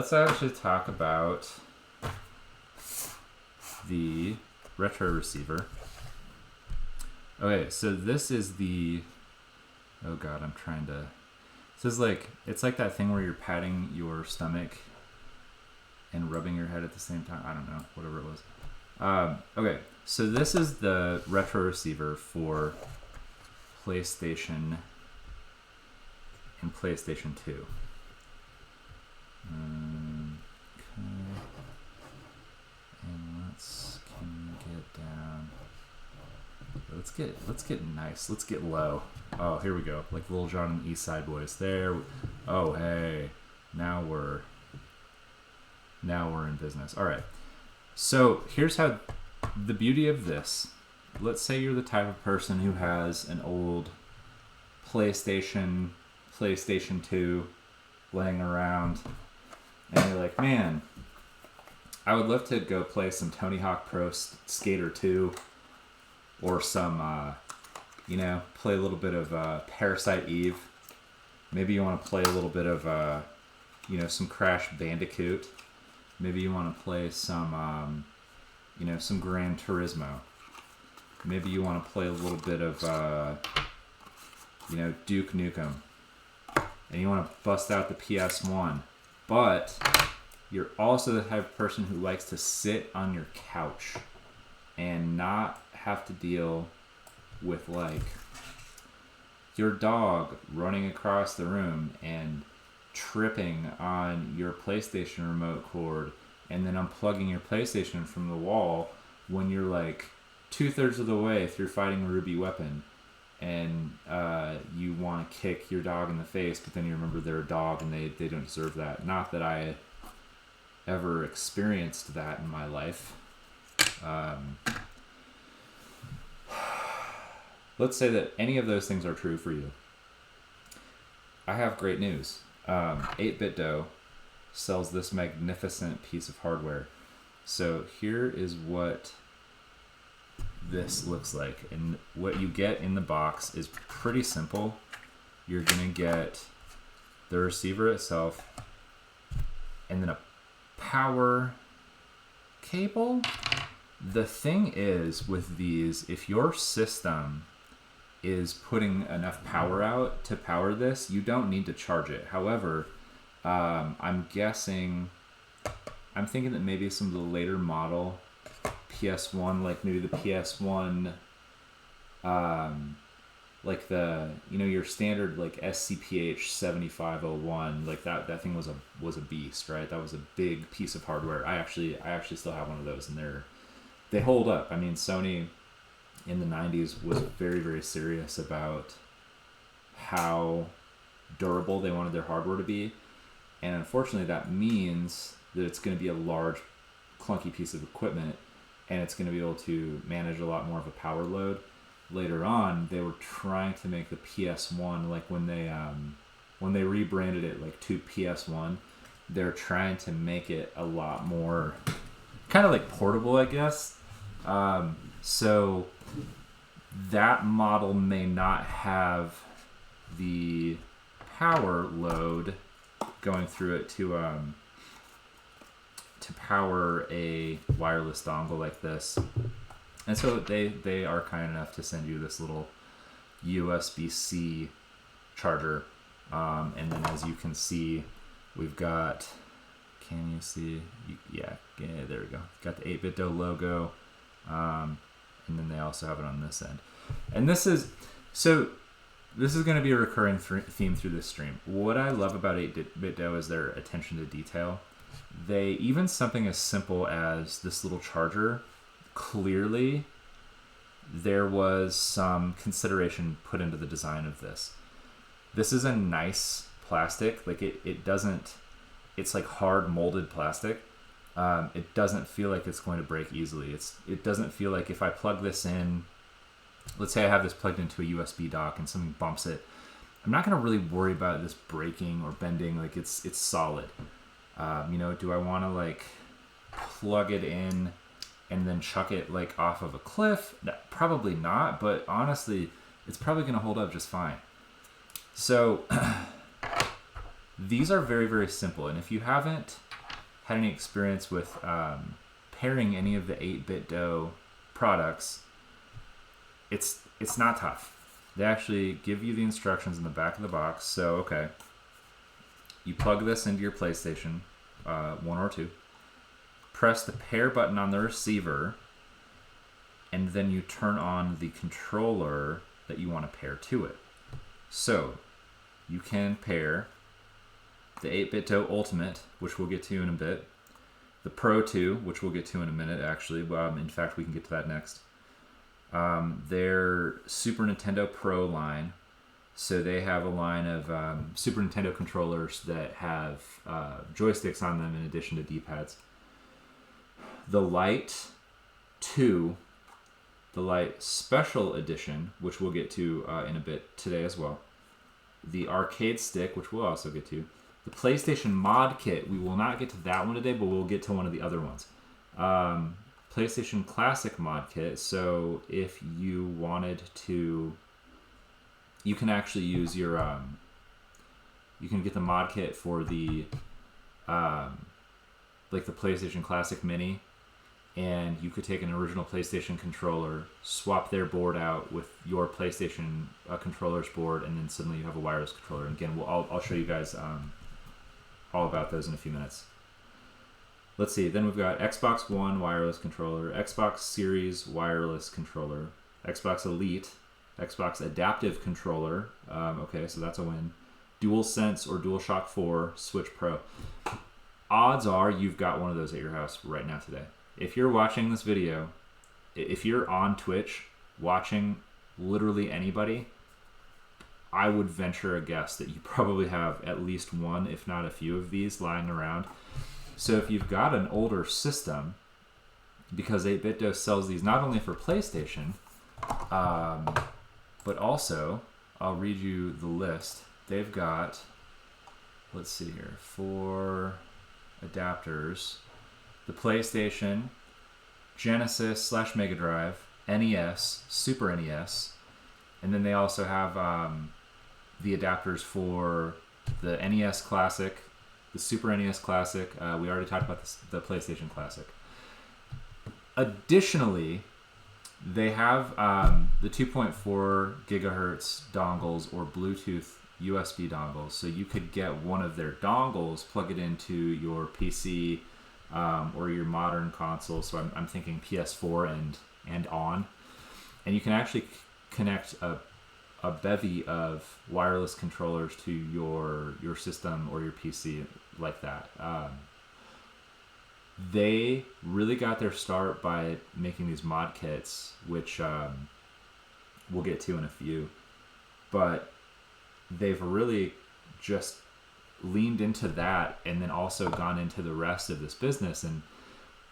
let's actually talk about the retro receiver. Okay, so this is the, oh god, I'm trying to, this is like, it's like that thing where you're patting your stomach and rubbing your head at the same time. I don't know, whatever it was. Okay, so this is the retro receiver for PlayStation and PlayStation 2. Okay. And can we get down? Let's get nice. Let's get low. Oh, here we go. Like Lil Jon and the East Side Boys. There. Oh, hey. Now we're in business. All right. So here's how the beauty of this. Let's say you're the type of person who has an old PlayStation 2 laying around, and you're like, man, I would love to go play some Tony Hawk Pro Skater 2, or some, play a little bit of Parasite Eve. Maybe you want to play a little bit of, some Crash Bandicoot. Maybe you want to play some, some Gran Turismo. Maybe you want to play a little bit of, Duke Nukem. And you want to bust out the PS1. But you're also the type of person who likes to sit on your couch and not have to deal with, like, your dog running across the room and tripping on your PlayStation remote cord and then unplugging your PlayStation from the wall when you're like 2/3 of the way through fighting a Ruby weapon, and you want to kick your dog in the face, but then you remember they're a dog and they don't deserve that. Not that I ever experienced that in my life. Let's say that any of those things are true for you. I have great news. 8BitDo sells this magnificent piece of hardware. So here is what this looks like, and what you get in the box is pretty simple. You're gonna get the receiver itself and then a power cable. The thing is with these, if your system is putting enough power out to power this, you don't need to charge it. However, I'm thinking that maybe some of the later model PS1, like maybe the PS1, like the, your standard like SCPH 7501, like that thing was a beast, right? That was a big piece of hardware. I actually still have one of those, and they hold up. I mean, Sony in the 90s was very, very serious about how durable they wanted their hardware to be, and unfortunately that means that it's going to be a large, clunky piece of equipment, and it's going to be able to manage a lot more of a power load. Later on, they were trying to make the PS1, like when they rebranded it like to PS1, they're trying to make it a lot more kind of like portable, I guess. So that model may not have the power load going through it to power a wireless dongle like this. And so they are kind enough to send you this little USB-C charger. And then as you can see, we've got, can you see? Yeah, there we go. Got the 8BitDo logo. And then they also have it on this end. And this is going to be a recurring theme through this stream. What I love about 8BitDo is their attention to detail. Even something as simple as this little charger, clearly there was some consideration put into the design of this. This is a nice plastic. Like it's like hard molded plastic. It doesn't feel like it's going to break easily. It doesn't feel like if I plug this in, let's say I have this plugged into a USB dock and something bumps it, I'm not going to really worry about this breaking or bending. Like it's solid. Do I want to like plug it in and then chuck it like off of a cliff? Probably not, but honestly, it's probably going to hold up just fine. So these are very, very simple. And if you haven't had any experience with pairing any of the 8BitDo products, it's not tough. They actually give you the instructions in the back of the box. So, okay, you plug this into your PlayStation 1 or 2, press the pair button on the receiver, and then you turn on the controller that you want to pair to it. So, you can pair the 8BitDo Ultimate, which we'll get to in a bit, the Pro 2, which we'll get to in a minute, actually. In fact, we can get to that next. Their Super Nintendo Pro line. So they have a line of Super Nintendo controllers that have joysticks on them in addition to D-pads. The Lite 2, the Lite Special Edition, which we'll get to in a bit today as well. The Arcade Stick, which we'll also get to. The PlayStation Mod Kit, we will not get to that one today, but we'll get to one of the other ones. PlayStation Classic Mod Kit, so if you wanted to, you can actually use your, you can get the mod kit for the, like the PlayStation Classic Mini, and you could take an original PlayStation controller, swap their board out with your PlayStation controller's board, and then suddenly you have a wireless controller. And again, I'll show you guys all about those in a few minutes. Let's see, then we've got Xbox One wireless controller, Xbox Series wireless controller, Xbox Elite, Xbox Adaptive Controller, okay, so that's a win. DualSense or DualShock 4 Switch Pro. Odds are you've got one of those at your house right now today. If you're watching this video, if you're on Twitch watching literally anybody, I would venture a guess that you probably have at least one, if not a few of these lying around. So if you've got an older system, because 8BitDo sells these not only for PlayStation, but also, I'll read you the list. They've got, let's see here, 4 adapters. The PlayStation, Genesis / Mega Drive, NES, Super NES, and then they also have the adapters for the NES Classic, the Super NES Classic. We already talked about the PlayStation Classic. Additionally, they have the 2.4 gigahertz dongles or Bluetooth USB dongles. So you could get one of their dongles, plug it into your PC or your modern console. So I'm thinking PS4 and on. And you can actually connect a bevy of wireless controllers to your system or your PC like that. They really got their start by making these mod kits, which we'll get to in a few. But they've really just leaned into that and then also gone into the rest of this business. And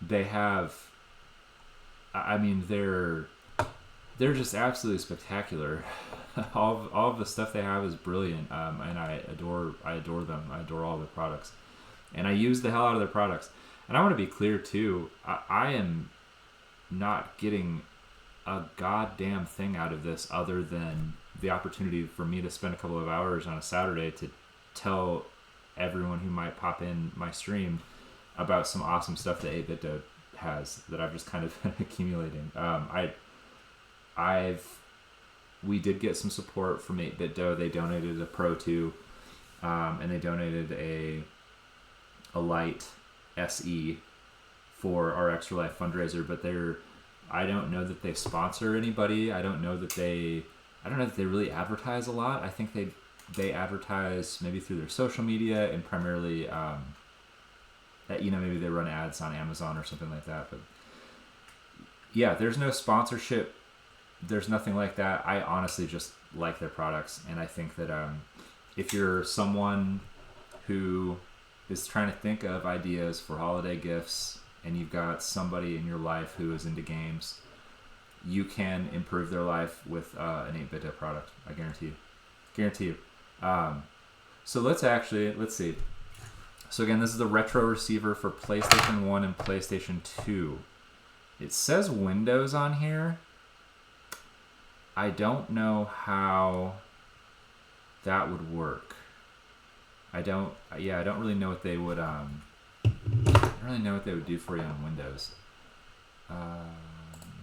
they have, I mean, they're just absolutely spectacular. all of the stuff they have is brilliant, and I adore them. I adore all their products, and I use the hell out of their products. And I want to be clear too, I am not getting a goddamn thing out of this other than the opportunity for me to spend a couple of hours on a Saturday to tell everyone who might pop in my stream about some awesome stuff that 8BitDo has that I've just kind of been accumulating. We did get some support from 8BitDo. They donated a Pro 2, and they donated a Lite SE for our Extra Life fundraiser. But I don't know that they sponsor anybody. I don't know that they really advertise a lot. I think they advertise maybe through their social media and primarily, maybe they run ads on Amazon or something like that. But yeah, there's no sponsorship. There's nothing like that. I honestly just like their products, and I think that if you're someone who is trying to think of ideas for holiday gifts and you've got somebody in your life who is into games, you can improve their life with an 8BitDo product. I guarantee you. So let's see. So again, this is the retro receiver for PlayStation 1 and PlayStation 2. It says Windows on here. I don't know how that would work. I don't really know what they would don't really know what they would do for you on Windows. Let me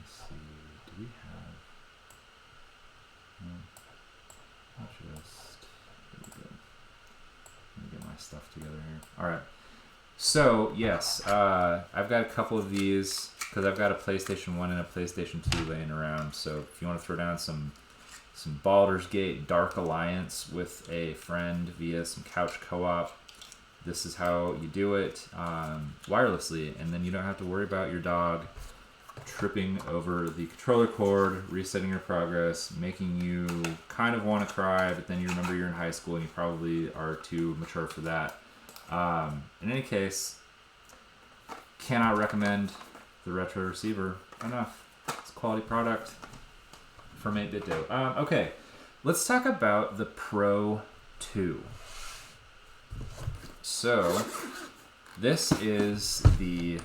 see. Do we have? No. I'll just. There we go. Let me get my stuff together here. All right. So yes, I've got a couple of these because I've got a PlayStation 1 and a PlayStation 2 laying around. So if you want to throw down some Baldur's Gate Dark Alliance with a friend via some couch co-op, this is how you do it wirelessly, and then you don't have to worry about your dog tripping over the controller cord, resetting your progress, making you kind of want to cry, but then you remember you're in high school and you probably are too mature for that. In any case, cannot recommend the retro receiver enough. It's a quality product from 8BitDo. Okay, let's talk about the Pro 2. So, this is the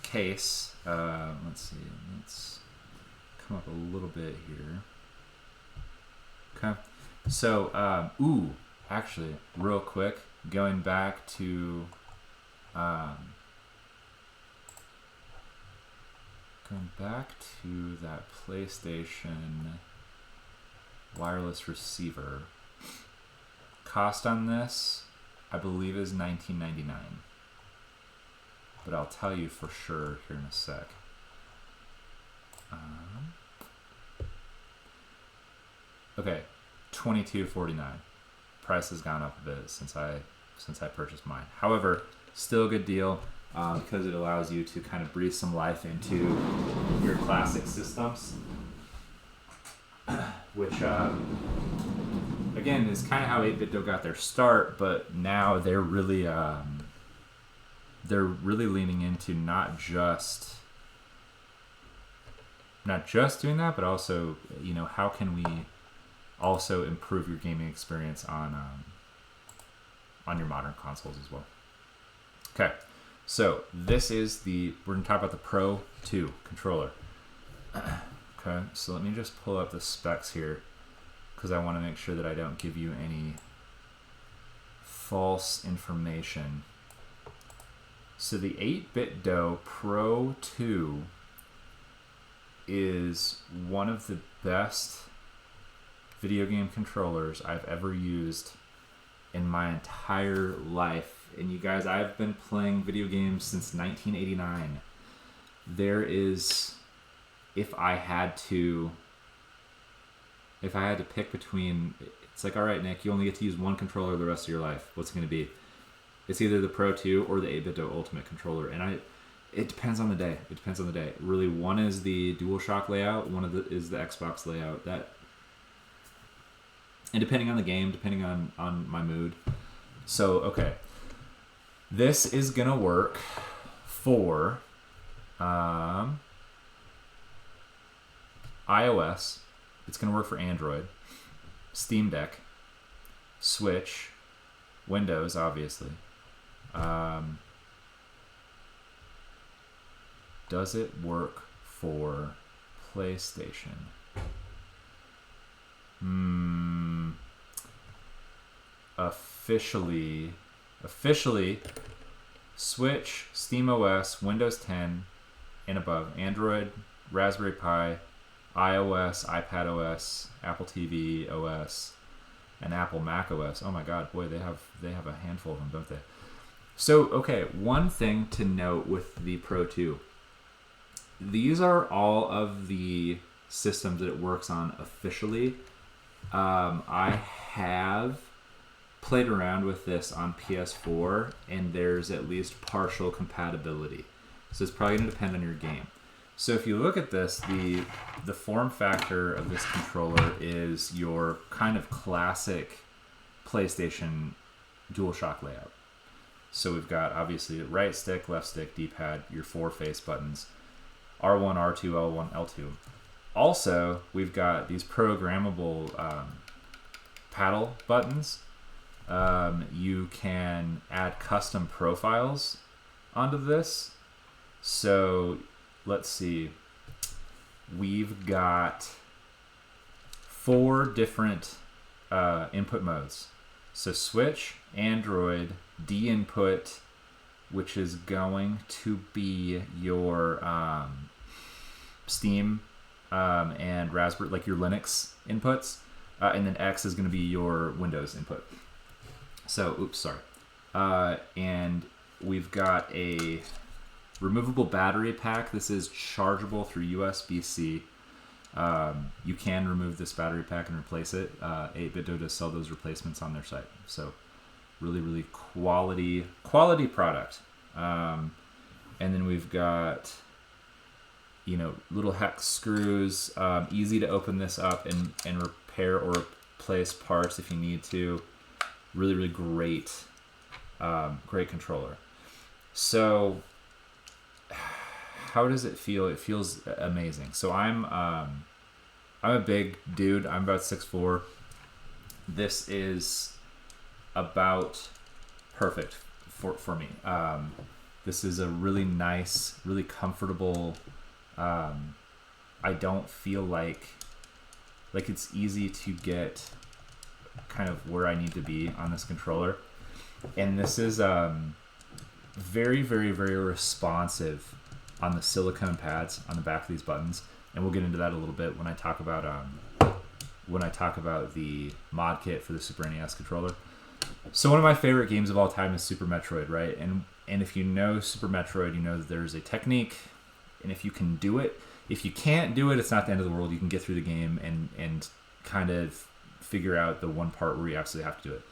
case. Let's see. Let's come up a little bit here. Okay. So, actually, real quick, going back to that PlayStation wireless receiver. Cost on this, I believe, is $19.99. But I'll tell you for sure here in a sec. Okay, $22.49. Price has gone up a bit since I purchased mine. However, still a good deal because it allows you to kind of breathe some life into your classic systems, which again is kind of how 8BitDo got their start. But now they're really leaning into not just doing that, but also, you know, how can we also improve your gaming experience on your modern consoles as well. Okay, so this is we're going to talk about the Pro 2 controller. Okay, so let me just pull up the specs here because I want to make sure that I don't give you any false information. So the 8BitDo Pro 2 is one of the best video game controllers I've ever used in my entire life. And you guys, I've been playing video games since 1989. There is, if I had to pick between, it's like, all right, Nick, you only get to use one controller the rest of your life. What's it going to be? It's either the Pro 2 or the 8BitDo Ultimate controller. And it depends on the day. It depends on the day. Really, one is the DualShock layout, is the Xbox layout. And depending on the game, depending on my mood. So, okay. This is going to work for iOS. It's going to work for Android, Steam Deck, Switch, Windows, obviously. Does it work for PlayStation? Officially, Switch, SteamOS, Windows 10 and above, Android, Raspberry Pi, iOS, iPadOS, Apple TV OS, and Apple Mac OS. Oh my God, boy, they have a handful of them, don't they? So, okay, one thing to note with the Pro 2. These are all of the systems that it works on officially. I have played around with this on PS4, and there's at least partial compatibility. So it's probably going to depend on your game. So if you look at this, the form factor of this controller is your kind of classic PlayStation DualShock layout. So we've got obviously right stick, left stick, D-pad, your 4 face buttons, R1, R2, L1, L2. Also, we've got these programmable paddle buttons. You can add custom profiles onto this. So let's see. We've got 4 different input modes. So Switch, Android, D input, which is going to be your Steam and Raspberry, like your Linux inputs, and then X is going to be your Windows input. So, oops, sorry. And we've got a removable battery pack. This is chargeable through USB-C. You can remove this battery pack and replace it. 8BitDo does sell those replacements on their site. So really, really quality product. And then we've got, little hex screws. Easy to open this up and repair or replace parts if you need to. Really, really great, great controller. So how does it feel? It feels amazing. So I'm a big dude. I'm about 6'4". This is about perfect for me. This is a really nice, really comfortable. I don't feel like it's easy to get kind of where I need to be on this controller, and this is very, very, very responsive on the silicone pads on the back of these buttons, and we'll get into that a little bit when I talk about the mod kit for the Super NES controller. So one of my favorite games of all time is Super Metroid, right? And if you know Super Metroid, you know that there's a technique, and if you can do it, if you can't do it, it's not the end of the world. You can get through the game and kind of figure out the one part where you absolutely have to do it.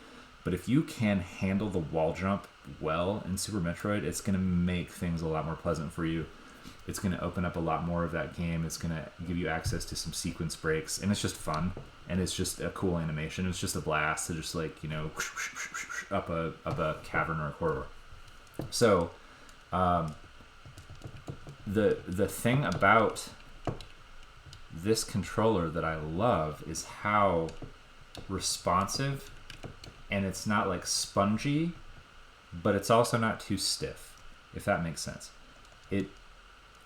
But if you can handle the wall jump well in Super Metroid, it's going to make things a lot more pleasant for you. It's going to open up a lot more of that game. It's going to give you access to some sequence breaks, and it's just fun, and it's just a cool animation. It's just a blast to just up a cavern or a corridor. So the thing about this controller that I love is how responsive, and it's not like spongy, but it's also not too stiff, if that makes sense.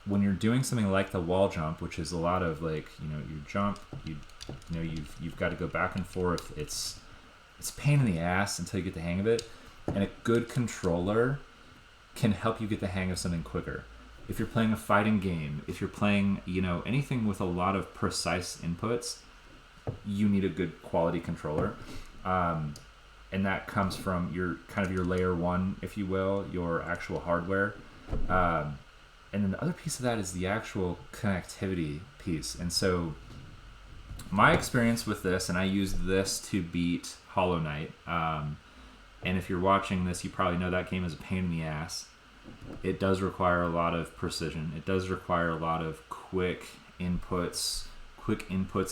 When you're doing something like the wall jump, which is a lot of you jump, you've got to go back and forth. It's a pain in the ass until you get the hang of it, and a good controller can help you get the hang of something quicker. If you're playing a fighting game, if you're playing anything with a lot of precise inputs, you need a good quality controller. And that comes from your layer one, if you will, your actual hardware. And then the other piece of that is the actual connectivity piece. And so my experience with this, and I used this to beat Hollow Knight. And if you're watching this, you probably know that game is a pain in the ass. It does require a lot of precision. It does require a lot of quick inputs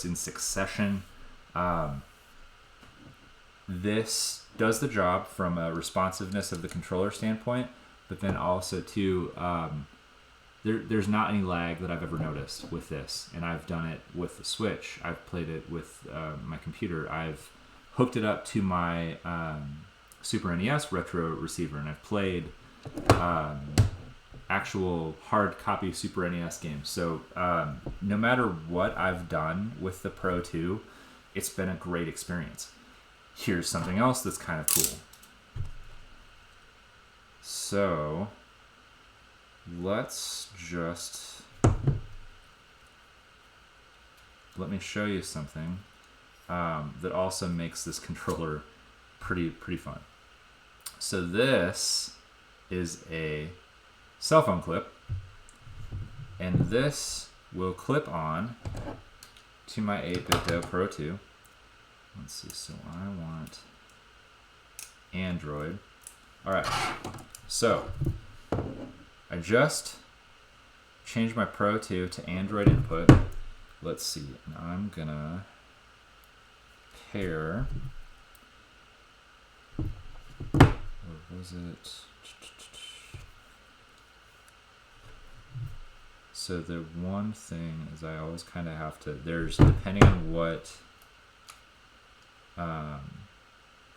in succession. This does the job from a responsiveness of the controller standpoint, but then also too, there's not any lag that I've ever noticed with this, and I've done it with the Switch. I've played it with my computer. I've hooked it up to my Super NES retro receiver, and I've played actual hard copy Super NES games. So no matter what I've done with the Pro 2, it's been a great experience. Here's something else that's kind of cool. So let me show you something that also makes this controller pretty fun. So this is a cell phone clip, and this will clip on to my 8BitDo Pro 2. Let's see, so I want Android. Alright, so I just changed my Pro 2 to Android input. Let's see, now I'm gonna pair, or was it? So the one thing is I always kind of have to, depending on what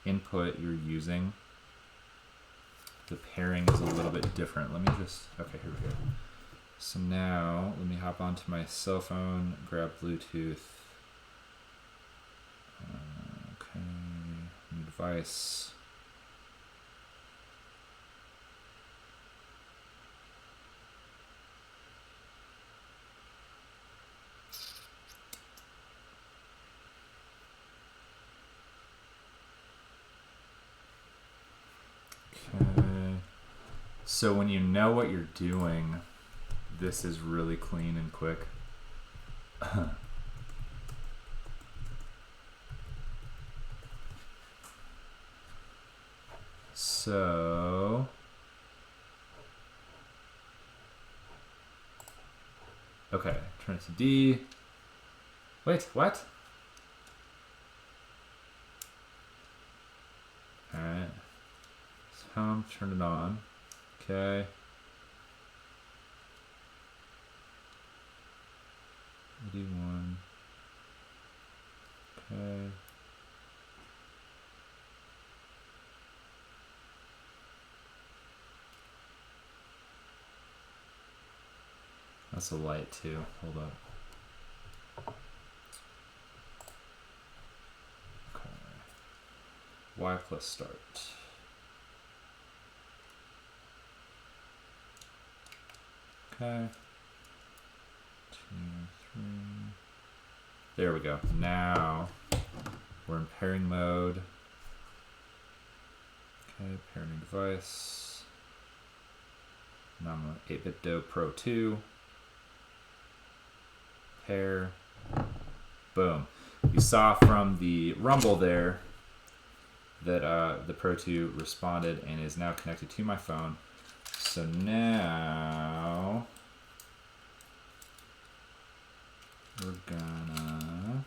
input you're using, the pairing is a little bit different. Let me okay, here we go. So now let me hop onto my cell phone, grab Bluetooth. Okay, new device. So when you know what you're doing, this is really clean and quick. So okay, turn it to D. Wait, what? Alright. So turn it on. Okay. D1. Okay. That's a light too. Hold up. Okay. Y plus start. Okay. 2, 3. There we go. Now we're in pairing mode. Okay, pairing device. Now I'm on 8-bit Do Pro 2. Pair. Boom. You saw from the rumble there that the Pro 2 responded and is now connected to my phone. So now we're gonna,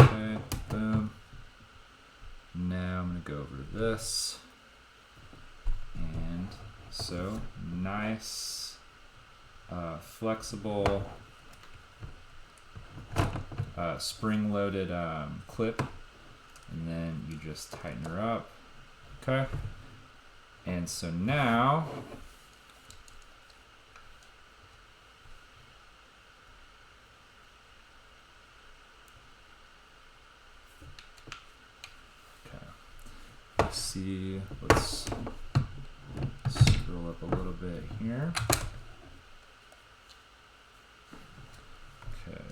okay, boom. Now I'm gonna go over to this, and so nice, flexible, spring-loaded clip, and then you just tighten her up, okay? And so now, okay, let's see, let's scroll up a little bit here. Okay.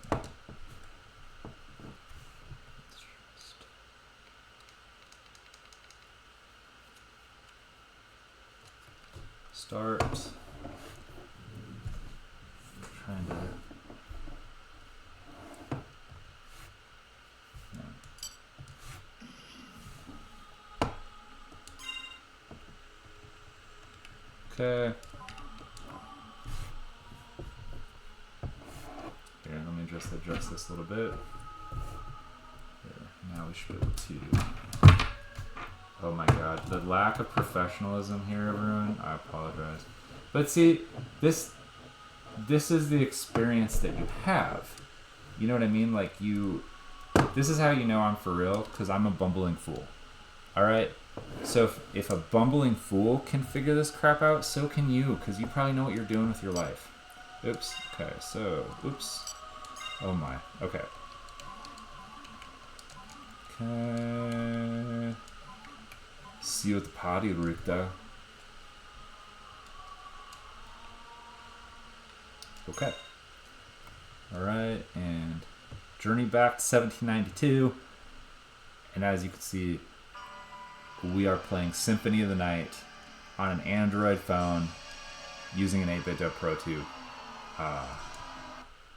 Start. Trying to. No. Okay. Here, let me just adjust this a little bit. Here, now we should be able to. Oh my god, the lack of professionalism here, everyone. I apologize. But see, this is the experience that you have. You know what I mean? Like this is how you know I'm for real, because I'm a bumbling fool. Alright? So if a bumbling fool can figure this crap out, so can you, because you probably know what you're doing with your life. Oops. Okay, so, oops. Oh my. Okay. Okay. See you at the party, Rita. Okay. Alright, and journey back to 1792. And as you can see, we are playing Symphony of the Night on an Android phone using an 8-bit Do Pro 2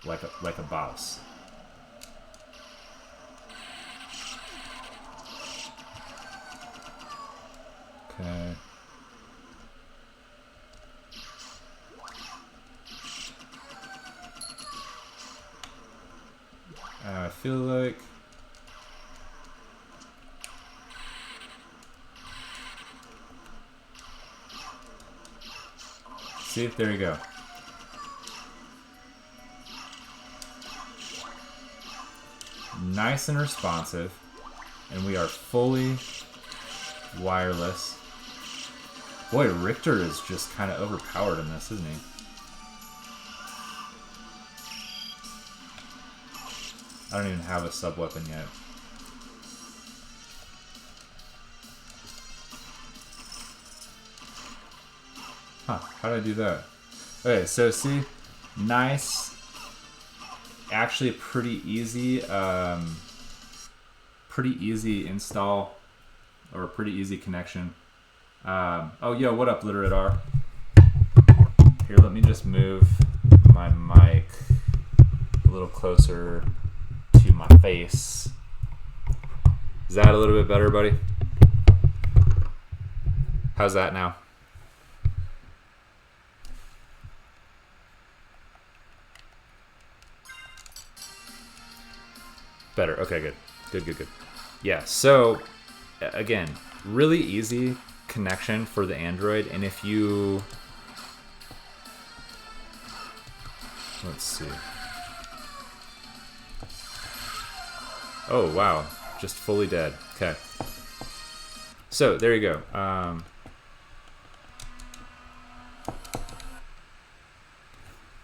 like a boss. Okay. I feel like see, there you go. Nice and responsive, and we are fully wireless. Boy, Richter is just kind of overpowered in this, isn't he? I don't even have a sub-weapon yet. Huh, how did I do that? Okay, so see, nice, actually pretty easy install, or pretty easy connection. Oh, yo, what up, Literate R? Here, let me just move my mic a little closer to my face. Is that a little bit better, buddy? How's that now? Better. Okay, good. Good. Yeah, so, again, really easy connection for the Android. And if you... Let's see. Oh, wow. Just fully dead. Okay. So, there you go.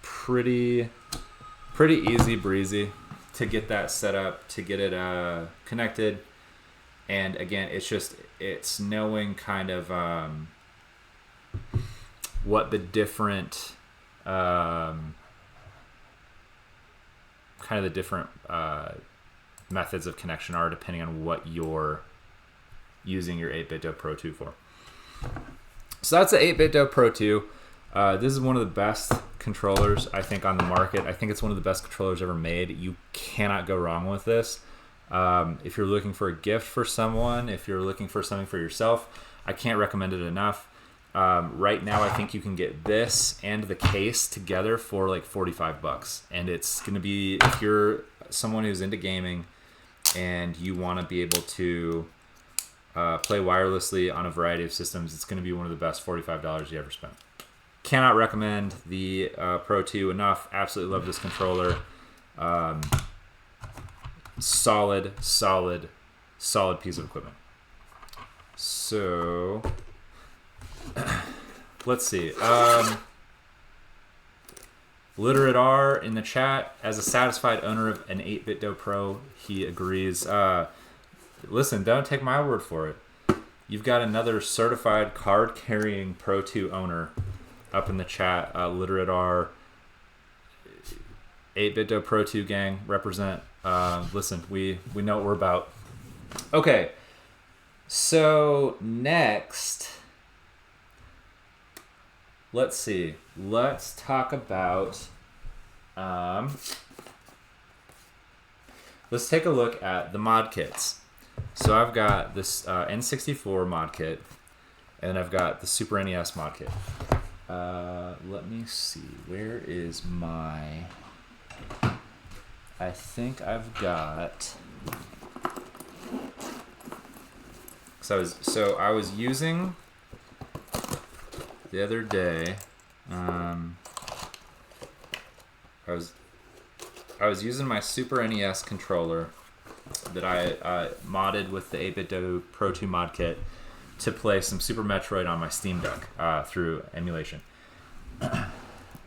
Pretty easy breezy to get that set up, to get it connected. And again, it's knowing kind of what the different methods of connection are depending on what you're using your 8BitDo Pro 2 for. So that's the 8BitDo Pro 2. This is one of the best controllers, I think, on the market. I think it's one of the best controllers ever made. You cannot go wrong with this. If you're looking for a gift for someone, if you're looking for something for yourself, I can't recommend it enough. Right now, I think you can get this and the case together for like $45. And it's going to be, if you're someone who's into gaming and you want to be able to play wirelessly on a variety of systems, it's going to be one of the best $45 you ever spent. Cannot recommend the Pro 2 enough. Absolutely love this controller. Solid piece of equipment. So let's see. Literate R in the chat, as a satisfied owner of an 8BitDo Pro, he agrees. Listen, don't take my word for it. You've got another certified card-carrying Pro 2 owner up in the chat. Literate R, 8BitDo Pro 2 gang, represent. Listen, we know what we're about. Okay, so next, let's see. Let's talk about, let's take a look at the mod kits. So I've got this N64 mod kit, and I've got the Super NES mod kit. Let me see. Where is my... I think I've got... So I was using the other day. I was using my Super NES controller that I modded with the 8BitDo Pro 2 mod kit to play some Super Metroid on my Steam Deck through emulation.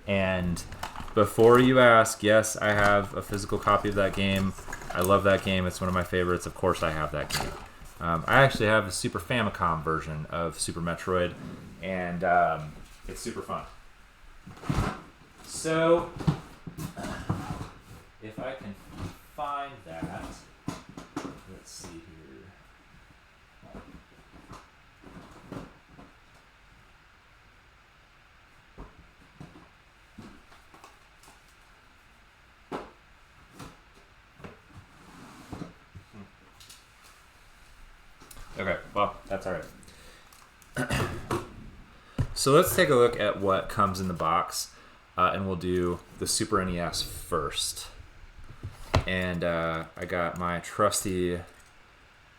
And before you ask, yes, I have a physical copy of that game. I love that game. It's one of my favorites. Of course I have that game. I actually have a Super Famicom version of Super Metroid, and it's super fun. So, if I can find that, let's see here. Okay, well, that's all right. So let's take a look at what comes in the box, and we'll do the Super NES first. And I got my trusty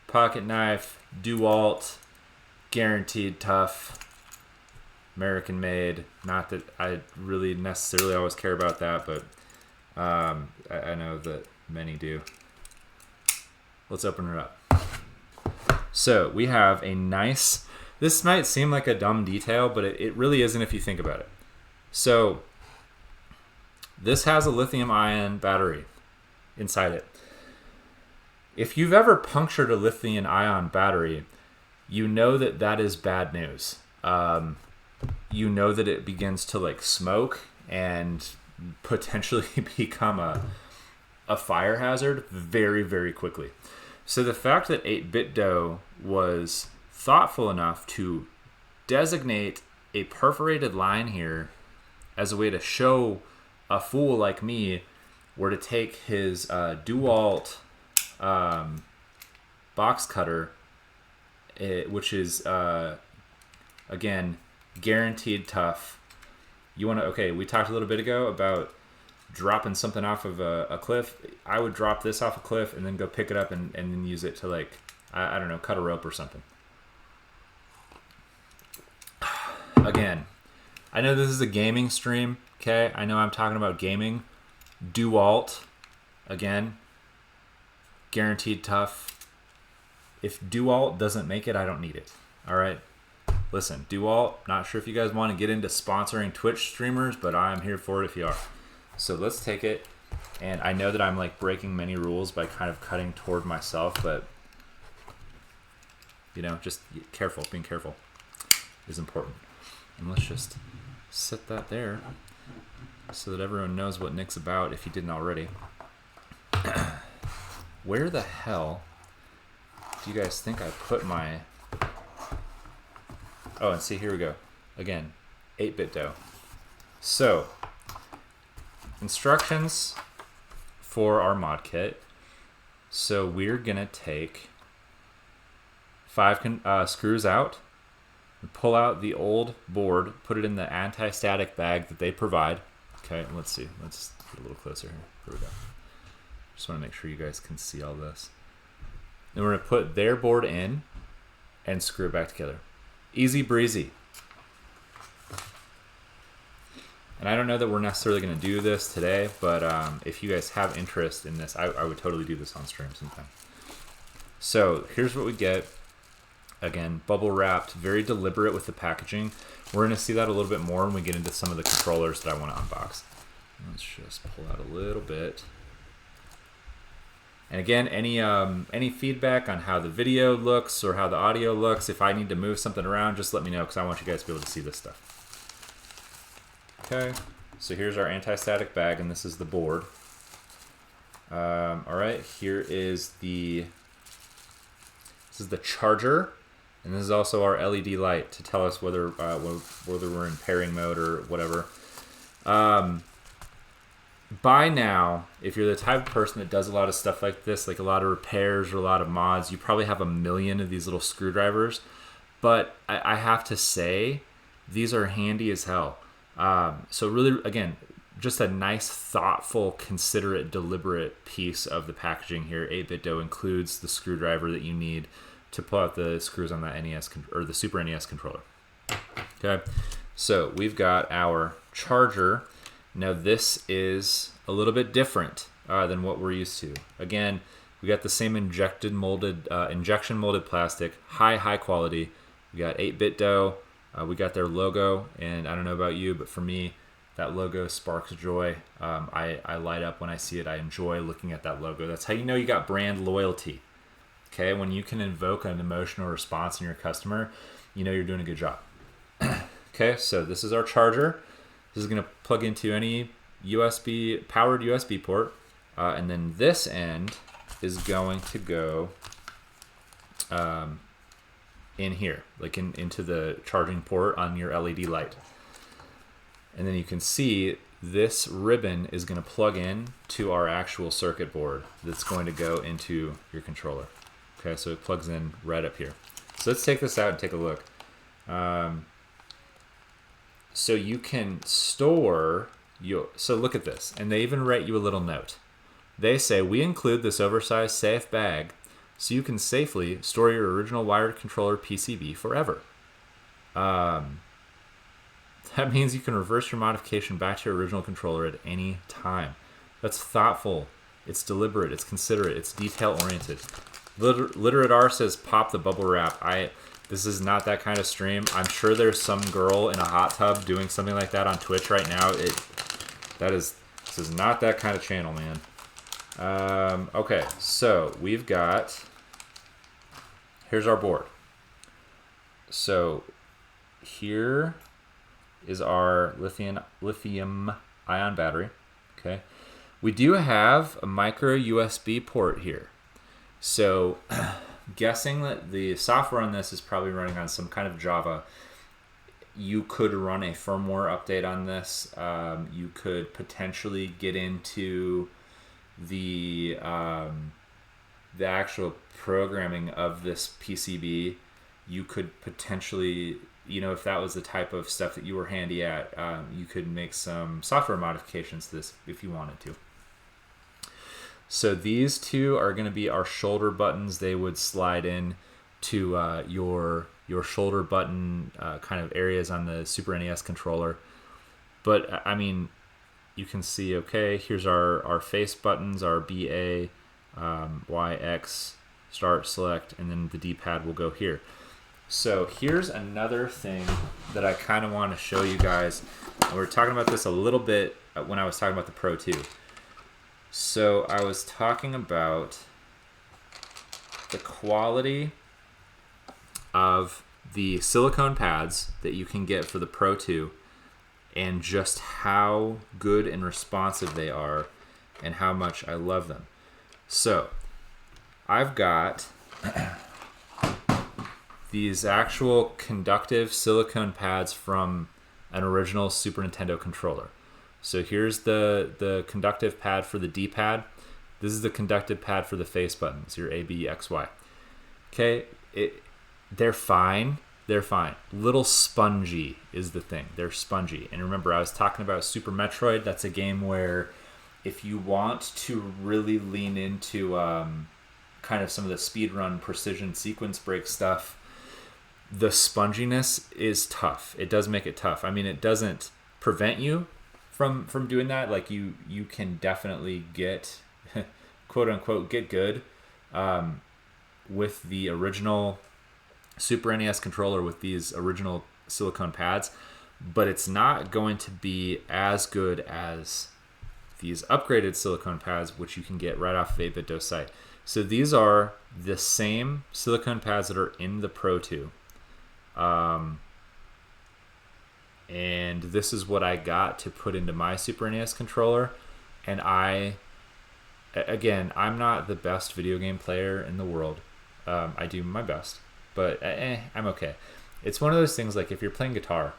pocket knife, DeWalt, guaranteed tough, American made. Not that I really necessarily always care about that, but I know that many do. Let's open it up. So we have a nice, this might seem like a dumb detail, but it really isn't if you think about it. So this has a lithium-ion battery inside it. If you've ever punctured a lithium-ion battery, you know that that is bad news. You know that it begins to like smoke and potentially become a fire hazard very, very quickly. So the fact that 8BitDo was thoughtful enough to designate a perforated line here as a way to show a fool like me where to take his DeWalt box cutter, which is, again, guaranteed tough. You want to, okay, we talked a little bit ago about dropping something off of a cliff. I would drop this off a cliff and then go pick it up and then use it to, like, I don't know, cut a rope or something. Again, I know this is a gaming stream, okay? I know I'm talking about gaming. DeWalt, again, guaranteed tough. If DeWalt doesn't make it, I don't need it, all right? Listen, DeWalt, not sure if you guys want to get into sponsoring Twitch streamers, but I'm here for it if you are. So let's take it, and I know that I'm like breaking many rules by kind of cutting toward myself, but you know, just careful, being careful is important. And let's just set that there so that everyone knows what Nick's about if he didn't already. Where the hell do you guys think I put my... Oh, and see, here we go. Again, 8-bit dough. So, instructions for our mod kit. So we're going to take 5 screws out. Pull out the old board, put it in the anti-static bag that they provide. Okay, let's see. Let's get a little closer here. Here we go. Just want to make sure you guys can see all this. Then we're going to put their board in and screw it back together. Easy breezy. And I don't know that we're necessarily going to do this today, but if you guys have interest in this, I would totally do this on stream sometime. So here's what we get. Again, bubble wrapped, very deliberate with the packaging. We're going to see that a little bit more when we get into some of the controllers that I want to unbox. Let's just pull out a little bit. And again, any feedback on how the video looks or how the audio looks, if I need to move something around, just let me know because I want you guys to be able to see this stuff. Okay, so here's our anti-static bag, and this is the board. All right, here is this is the charger. And this is also our LED light to tell us whether we're in pairing mode or whatever. By now, if you're the type of person that does a lot of stuff like this, like a lot of repairs or a lot of mods, you probably have a million of these little screwdrivers. But I have to say, these are handy as hell. So really, again, just a nice, thoughtful, considerate, deliberate piece of the packaging here. 8-bit dough includes the screwdriver that you need to pull out the screws on that NES or the Super NES controller. Okay, so we've got our charger. Now this is a little bit different than what we're used to. Again, we got the same injection molded plastic, high quality. We got 8-bit dough. We got their logo, and I don't know about you, but for me, that logo sparks joy. I light up when I see it. I enjoy looking at that logo. That's how you know you got brand loyalty. Okay, when you can invoke an emotional response in your customer, you know you're doing a good job. Okay, so this is our charger. This is going to plug into any powered USB port. And then this end is going to go in here, like into the charging port on your LED light. And then you can see this ribbon is going to plug in to our actual circuit board that's going to go into your controller. Okay, so it plugs in right up here. So let's take this out and take a look. So you can store so look at this, and they even write you a little note. They say, we include this oversized safe bag so you can safely store your original wired controller PCB forever. That means you can reverse your modification back to your original controller at any time. That's thoughtful, it's deliberate, it's considerate, it's detail-oriented. Literate R says, pop the bubble wrap. This is not that kind of stream. I'm sure there's some girl in a hot tub doing something like that on Twitch right now. This is not that kind of channel, man. Okay, so we've got, here's our board. So here is our lithium ion battery. Okay, we do have a micro USB port here. So guessing that the software on this is probably running on some kind of Java. you could run a firmware update on this. You could potentially get into the actual programming of this PCB. You could potentially, if that was the type of stuff that you were handy at, you could make some software modifications to this if you wanted to. So these two are going to be our shoulder buttons. They would slide in to your shoulder button kind of areas on the Super NES controller. But I mean, you can see, okay, here's our face buttons, our BA, Y, X, start, select, and then the D-pad will go here. So here's another thing that I kind of want to show you guys. We were talking about this a little bit when I was talking about the Pro 2. So I was talking about the quality of the silicone pads that you can get for the Pro 2 and just how good and responsive they are and how much I love them. So I've got these actual conductive silicone pads from an original Super Nintendo controller. So here's the conductive pad for the D-pad. This is the conductive pad for the face buttons, your A, B, X, Y. Okay, they're fine. They're fine. Little spongy is the thing. They're spongy. And remember, I was talking about Super Metroid. That's a game where if you want to really lean into kind of some of the speedrun precision sequence break stuff, the sponginess is tough. It does make it tough. I mean, it doesn't prevent you from doing that. Like you can definitely get quote unquote get good with the original Super NES controller with these original silicone pads, but it's not going to be as good as these upgraded silicone pads, which you can get right off of 8BitDo's site. So these are the same silicone pads that are in the Pro 2. And this is what I got to put into my Super NES controller. And again, I'm not the best video game player in the world. I do my best, but I'm okay. It's one of those things like if you're playing guitar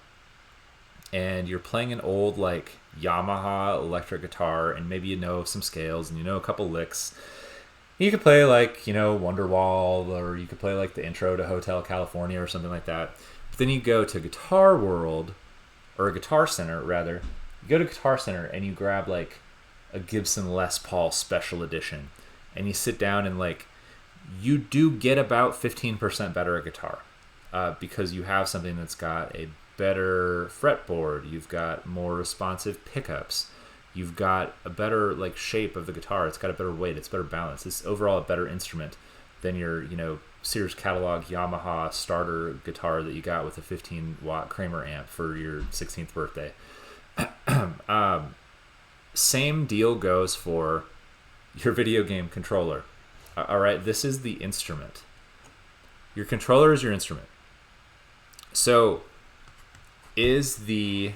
and you're playing an old like Yamaha electric guitar and maybe you know some scales and you know a couple licks, you could play like, Wonderwall, or you could play like the intro to Hotel California or something like that. But then you go to Guitar World, or Guitar Center rather. You go to Guitar Center and you grab like a Gibson Les Paul Special Edition, and you sit down and like you do get about 15% better at guitar because you have something that's got a better fretboard, you've got more responsive pickups, you've got a better like shape of the guitar, it's got a better weight, it's better balance, it's overall a better instrument than your Sears catalog Yamaha starter guitar that you got with a 15-watt Kramer amp for your 16th birthday. Same deal goes for your video game controller. All right, this is the instrument. Your controller is your instrument. So is the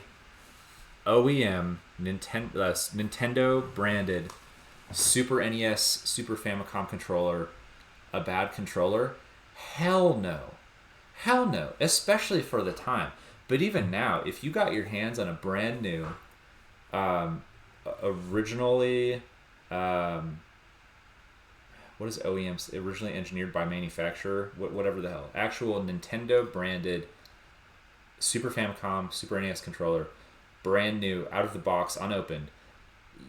OEM Nintendo branded Super NES Super Famicom controller a bad controller? Hell no. Hell no, especially for the time. But even now, if you got your hands on a brand new originally what is OEM? Originally engineered by manufacturer, whatever the hell, actual Nintendo branded Super Famicom Super NES controller, brand new, out of the box, unopened,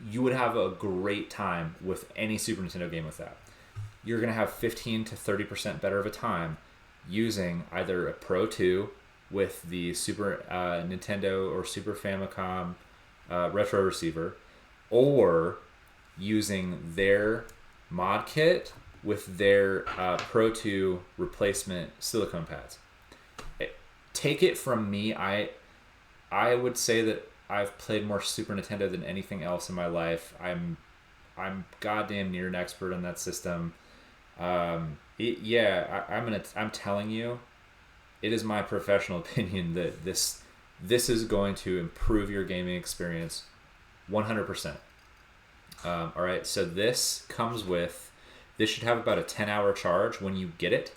you would have a great time with any Super Nintendo game with that. You're going to have 15 to 30% better of a time using either a Pro 2 with the Super Nintendo or Super Famicom retro receiver, or using their mod kit with their Pro 2 replacement silicone pads. Take it from me, I would say that I've played more Super Nintendo than anything else in my life. I'm goddamn near an expert on that system. I'm telling you, it is my professional opinion that this is going to improve your gaming experience 100%. All right, so this should have about a 10-hour charge when you get it.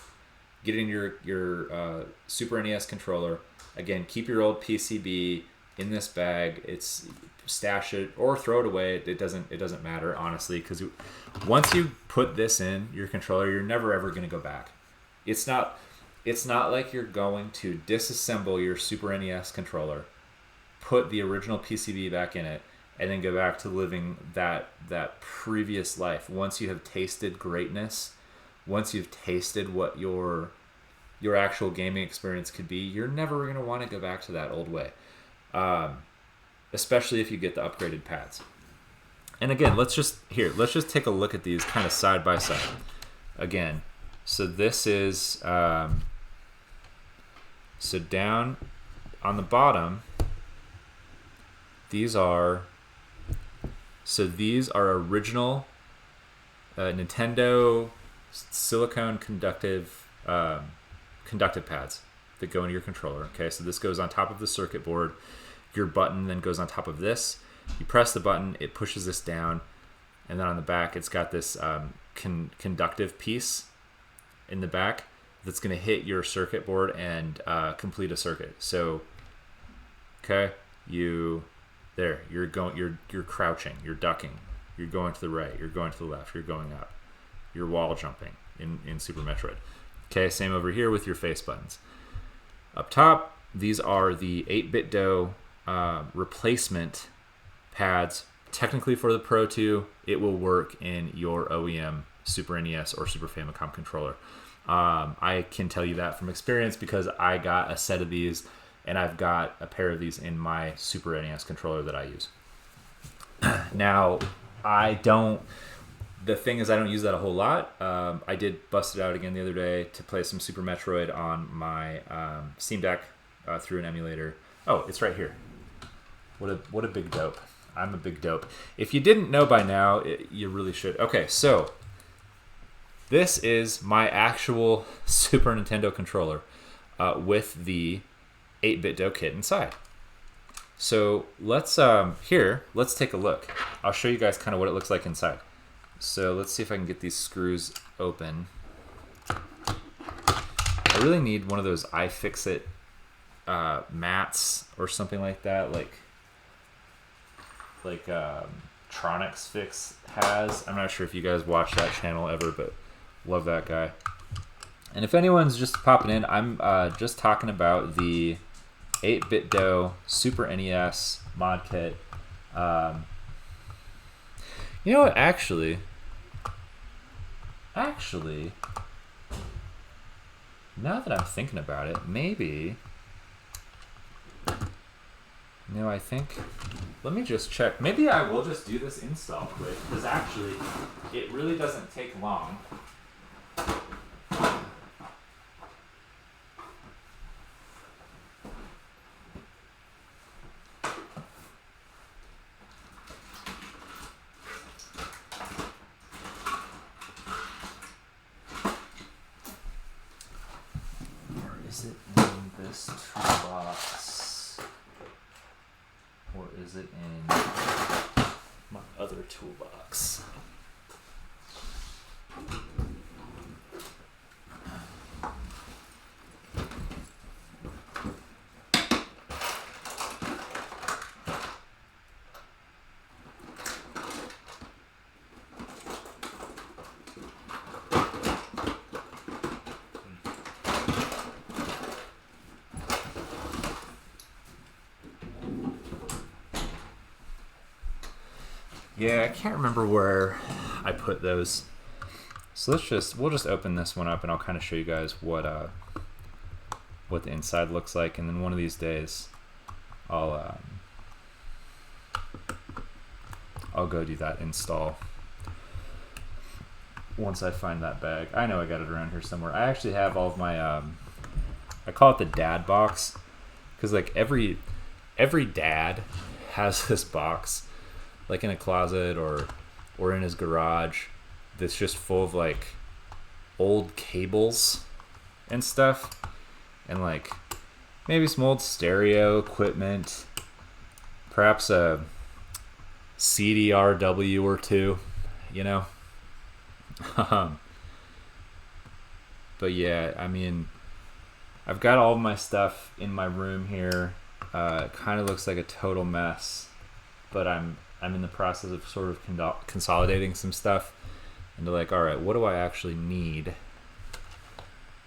Get in your Super NES controller, Again, keep your old PCB in this bag. It's stash it or throw it away. It doesn't matter, honestly, because once you put this in your controller, you're never ever going to go back. It's not like you're going to disassemble your Super NES controller, put the original PCB back in it, and then go back to living that previous life. Once you have tasted greatness, once you've tasted what your actual gaming experience could be, you're never going to want to go back to that old way. Especially if you get the upgraded pads. And again, let's just take a look at these kind of side by side. Again, so this is so down on the bottom, these are original Nintendo silicone conductive pads that go into your controller. Okay, so this goes on top of the circuit board. Your button then goes on top of this. You press the button, it pushes this down, and then on the back it's got this conductive piece in the back that's going to hit your circuit board and complete a circuit. So, okay, you're crouching, you're ducking, you're going to the right, you're going to the left, you're going up, you're wall jumping in Super Metroid. Okay, same over here with your face buttons. Up top, these are the 8BitDo replacement pads. Technically for the Pro 2, it will work in your OEM Super NES or Super Famicom controller. I can tell you that from experience because I got a set of these and I've got a pair of these in my Super NES controller that I use. Now, the thing is I don't use that a whole lot. I did bust it out again the other day to play some Super Metroid on my Steam Deck through an emulator. Oh, it's right here. What a big dope. I'm a big dope. If you didn't know by now, you really should. Okay, so this is my actual Super Nintendo controller with the 8BitDo kit inside. So let's take a look. I'll show you guys kind of what it looks like inside. So let's see if I can get these screws open. I really need one of those iFixit mats or something like that, like Tronix Fix has. I'm not sure if you guys watch that channel ever, but love that guy. And if anyone's just popping in, I'm just talking about the 8BitDo Super NES mod kit. You know what? Actually, now that I'm thinking about it, maybe. No, I think. Let me just check. Maybe I will just do this install quick because actually, it really doesn't take long. Is it in this toolbox? Or is it in my other toolbox? Yeah, I can't remember where I put those. So we'll just open this one up and I'll kind of show you guys what the inside looks like, and then one of these days I'll go do that install once I find that bag. I know I got it around here somewhere. I actually have all of my I call it the dad box because like every dad has this box like in a closet or in his garage that's just full of like old cables and stuff and like maybe some old stereo equipment, perhaps a CDRW or two, you know. But yeah, I mean, I've got all of my stuff in my room here. It kind of looks like a total mess, but I'm in the process of sort of consolidating some stuff into like, all right, what do I actually need?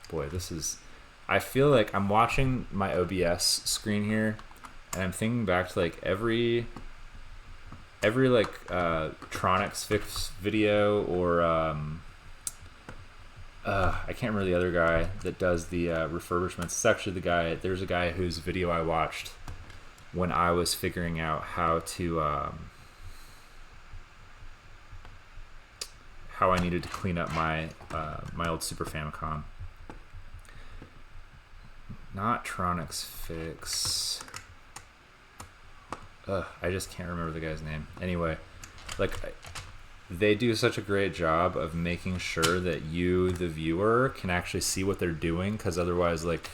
Boy, this is, I feel like I'm watching my OBS screen here, and I'm thinking back to like every like Tronics Fix video, or I can't remember the other guy that does the refurbishments. It's actually the guy, there's a guy whose video I watched when I was figuring out how to how I needed to clean up my my old Super Famicom. Not Tronics Fix. I just can't remember the guy's name. Anyway, like, they do such a great job of making sure that you, the viewer, can actually see what they're doing, because otherwise, like,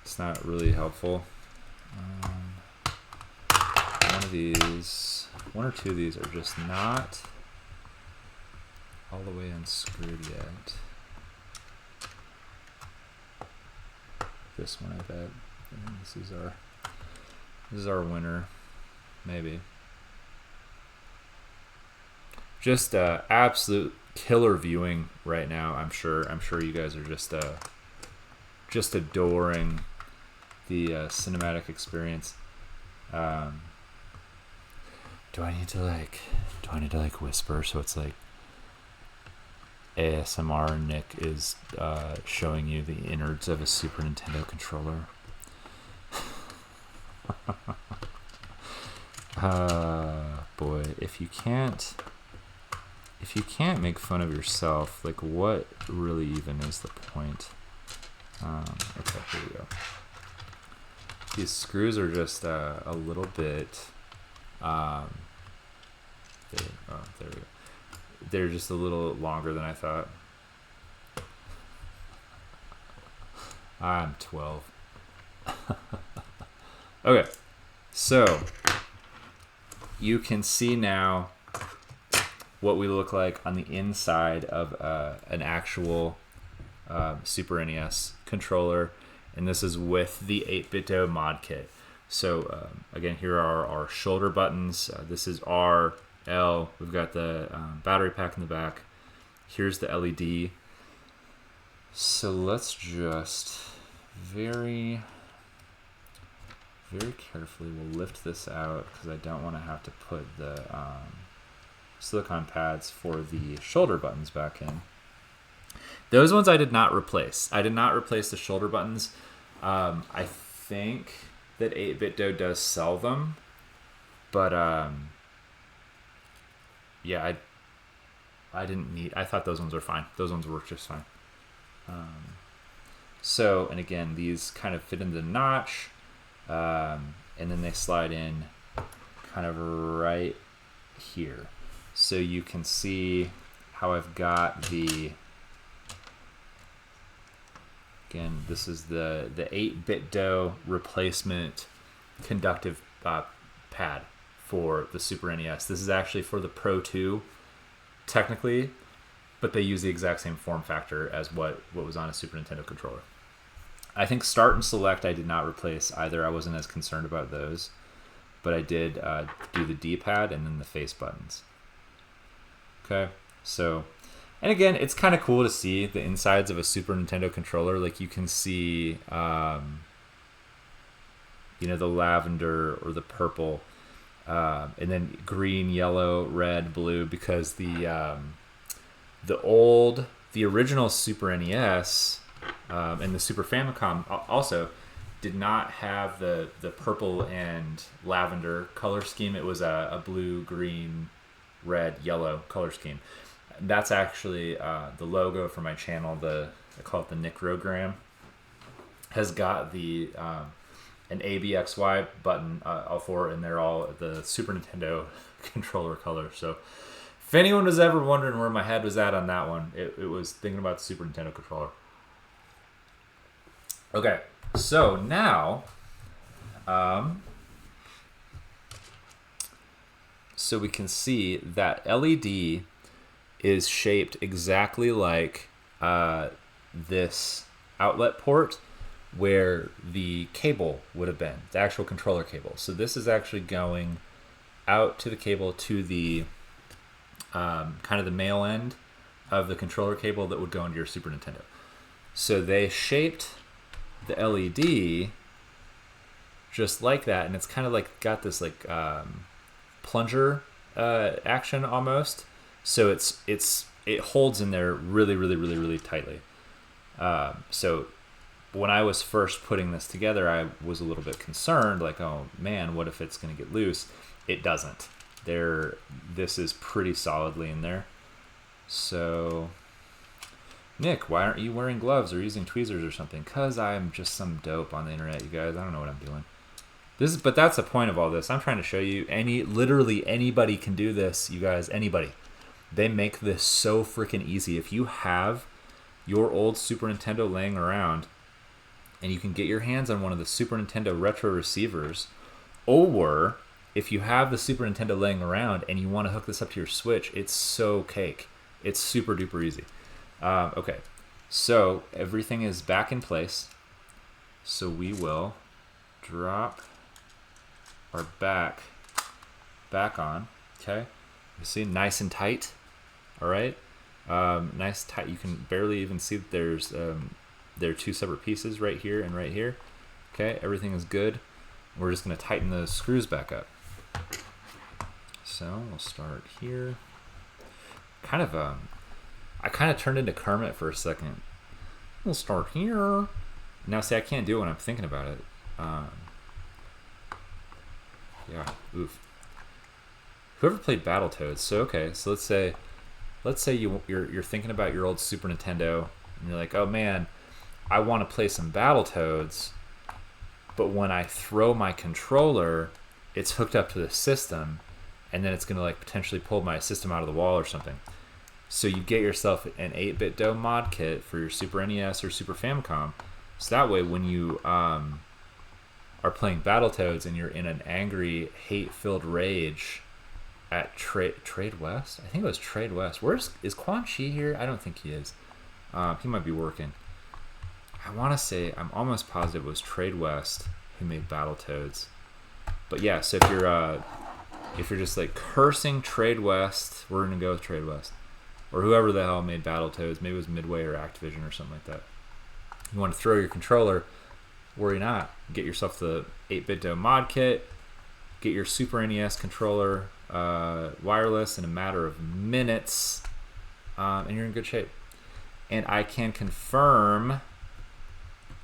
it's not really helpful. One or two of these are just not all the way unscrewed yet. This one, I bet. This is our winner, maybe. Just absolute killer viewing right now. I'm sure you guys are just adoring the cinematic experience. Do I need to like whisper so it's like ASMR? Nick is showing you the innards of a Super Nintendo controller. Boy, if you can't make fun of yourself, like, what really even is the point? Okay, here we go. These screws are just a little bit there we go. They're just a little longer than I thought. I'm 12. Okay, so you can see now what we look like on the inside of an actual Super NES controller, and this is with the 8-bit-do mod kit. So again, here are our shoulder buttons. This is R, L. We've got the battery pack in the back. Here's the LED. So let's just very carefully, we'll lift this out because I don't want to have to put the silicone pads for the shoulder buttons back in. Those ones I did not replace. I did not replace the shoulder buttons. I think that 8-bit-do does sell them, but yeah, I didn't need. I thought those ones were fine. Those ones work just fine. So, and again, these kind of fit in the notch, and then they slide in kind of right here. So you can see how I've got the, again, this is the 8-bit-do replacement conductive pad for the Super NES. This is actually for the Pro 2, technically, but they use the exact same form factor as what was on a Super Nintendo controller. I think Start and Select I did not replace either. I wasn't as concerned about those, but I did do the D-pad and then the face buttons. Okay, so, and again, it's kind of cool to see the insides of a Super Nintendo controller. Like, you can see, the lavender or the purple, and then green, yellow, red, blue, because the original Super NES and the Super Famicom also did not have the purple and lavender color scheme. It was a blue, green, red, yellow color scheme. That's actually the logo for my channel. I call it the nickr0nomicon's, has got the an ABXY button, all four, and they're all the Super Nintendo controller color. So if anyone was ever wondering where my head was at on that one, it was thinking about the Super Nintendo controller. Okay, so now, so we can see that LED is shaped exactly like this outlet port where the cable would have been, the actual controller cable. So this is actually going out to the cable to the kind of the male end of the controller cable that would go into your Super Nintendo. So they shaped the LED just like that, and it's kind of like got this like plunger action almost. So it holds in there really tightly. So when I was first putting this together, I was a little bit concerned, like, oh man, what if it's going to get loose? It doesn't. This is pretty solidly in there. So, Nick, why aren't you wearing gloves or using tweezers or something? Because I'm just some dope on the internet, you guys. I don't know what I'm doing. But that's the point of all this. I'm trying to show you literally anybody can do this, you guys. Anybody. They make this so freaking easy. If you have your old Super Nintendo laying around and you can get your hands on one of the Super Nintendo retro receivers, or if you have the Super Nintendo laying around and you want to hook this up to your Switch, it's so cake. It's super duper easy. Okay, so everything is back in place. So we will drop our back on. Okay, you see, nice and tight. All right, nice tight. You can barely even see that there are two separate pieces right here and right here. Okay, everything is good. We're just going to tighten the screws back up. So we'll start here. I kind of turned into Kermit for a second. We'll start here. Now, see, I can't do it when I'm thinking about it. Yeah, oof. Whoever played Battletoads. So okay, so let's say you're thinking about your old Super Nintendo, and you're like, oh man, I want to play some Battletoads, but when I throw my controller, it's hooked up to the system, and then it's gonna like potentially pull my system out of the wall or something. So you get yourself an 8-bit-do mod kit for your Super NES or Super Famicom. So that way, when you are playing Battletoads and you're in an angry, hate-filled rage at Trade West, I think it was Trade West. Is Quan Chi here? I don't think he is. He might be working. I want to say, I'm almost positive it was Trade West who made Battletoads. But yeah, so if you're just like cursing Trade West, we're gonna go with Trade West. Or whoever the hell made Battletoads, maybe it was Midway or Activision or something like that. You want to throw your controller, worry not. Get yourself the 8-bit-do mod kit, get your Super NES controller wireless in a matter of minutes, and you're in good shape. And I can confirm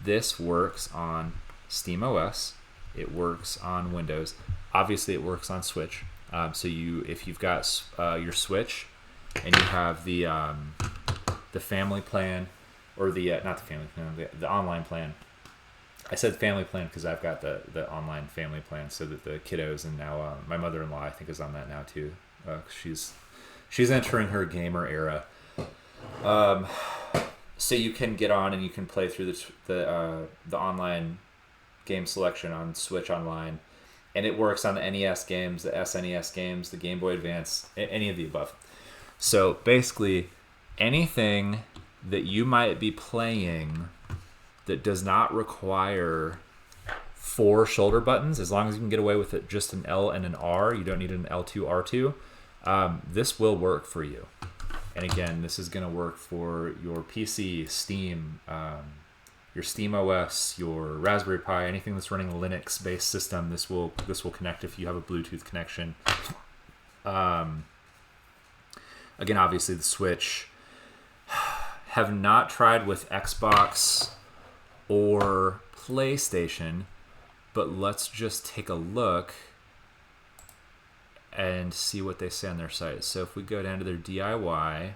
this works on SteamOS. It works on Windows. Obviously, it works on Switch. So if you've got your Switch, and you have the family plan, or not the family plan, the online plan. I said family plan because I've got the online family plan, so that the kiddos, and now my mother-in-law I think is on that now too. She's entering her gamer era. So you can get on and you can play through the online game selection on Switch Online, and it works on the NES games, the SNES games, the Game Boy Advance, any of the above. So basically, anything that you might be playing that does not require 4 shoulder buttons, as long as you can get away with it just an L and an R, you don't need an L2, R2, this will work for you. And again, this is going to work for your PC, Steam, your SteamOS, your Raspberry Pi, anything that's running a Linux-based system. This will connect if you have a Bluetooth connection. Again, obviously the Switch. Have not tried with Xbox or PlayStation, but let's just take a look and see what they say on their site. So if we go down to their DIY,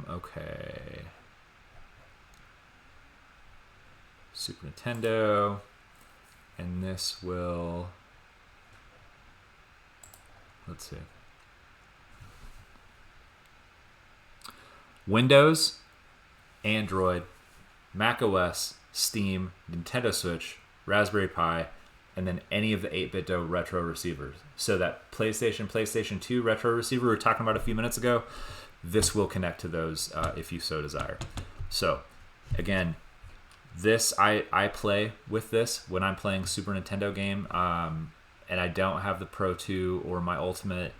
okay, Super Nintendo, and this will, let's see, Windows, Android, Mac OS, Steam, Nintendo Switch, Raspberry Pi, and then any of the 8BitDo retro receivers. So that PlayStation 2 retro receiver we were talking about a few minutes ago, this will connect to those if you so desire. So again, this I play with this when I'm playing Super Nintendo game, and I don't have the Pro 2 or my Ultimate,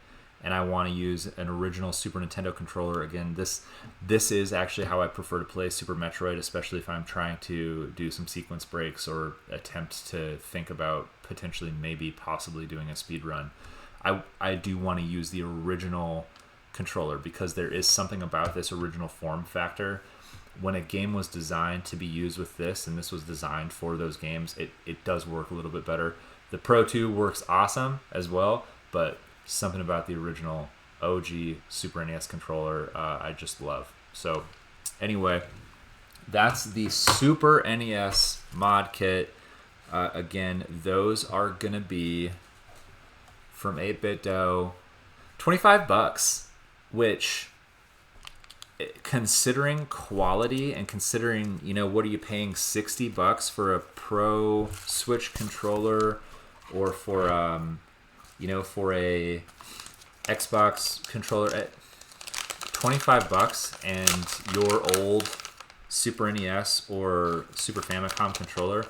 and I want to use an original Super Nintendo controller. Again, this is actually how I prefer to play Super Metroid, especially if I'm trying to do some sequence breaks or attempt to think about potentially maybe possibly doing a speed run. I do want to use the original controller because there is something about this original form factor. When a game was designed to be used with this, and this was designed for those games, it does work a little bit better. The Pro 2 works awesome as well, but something about the original OG Super NES controller I just love. So anyway, that's the Super NES mod kit. Again, those are going to be from 8BitDo, $25, which, considering quality and considering, what are you paying $60 for a Pro Switch controller, or for for a Xbox controller at $25, and your old Super NES or Super Famicom controller,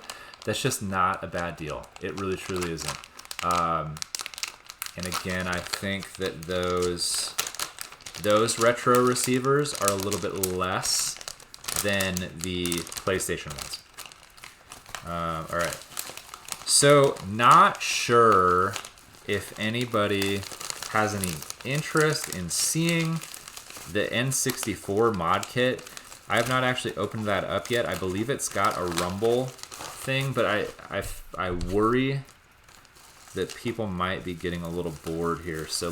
that's just not a bad deal. It really truly isn't. And again, I think that those retro receivers are a little bit less than the PlayStation ones. All right. So, not sure if anybody has any interest in seeing the N64 mod kit. I have not actually opened that up yet. I believe it's got a rumble thing, but I worry that people might be getting a little bored here. So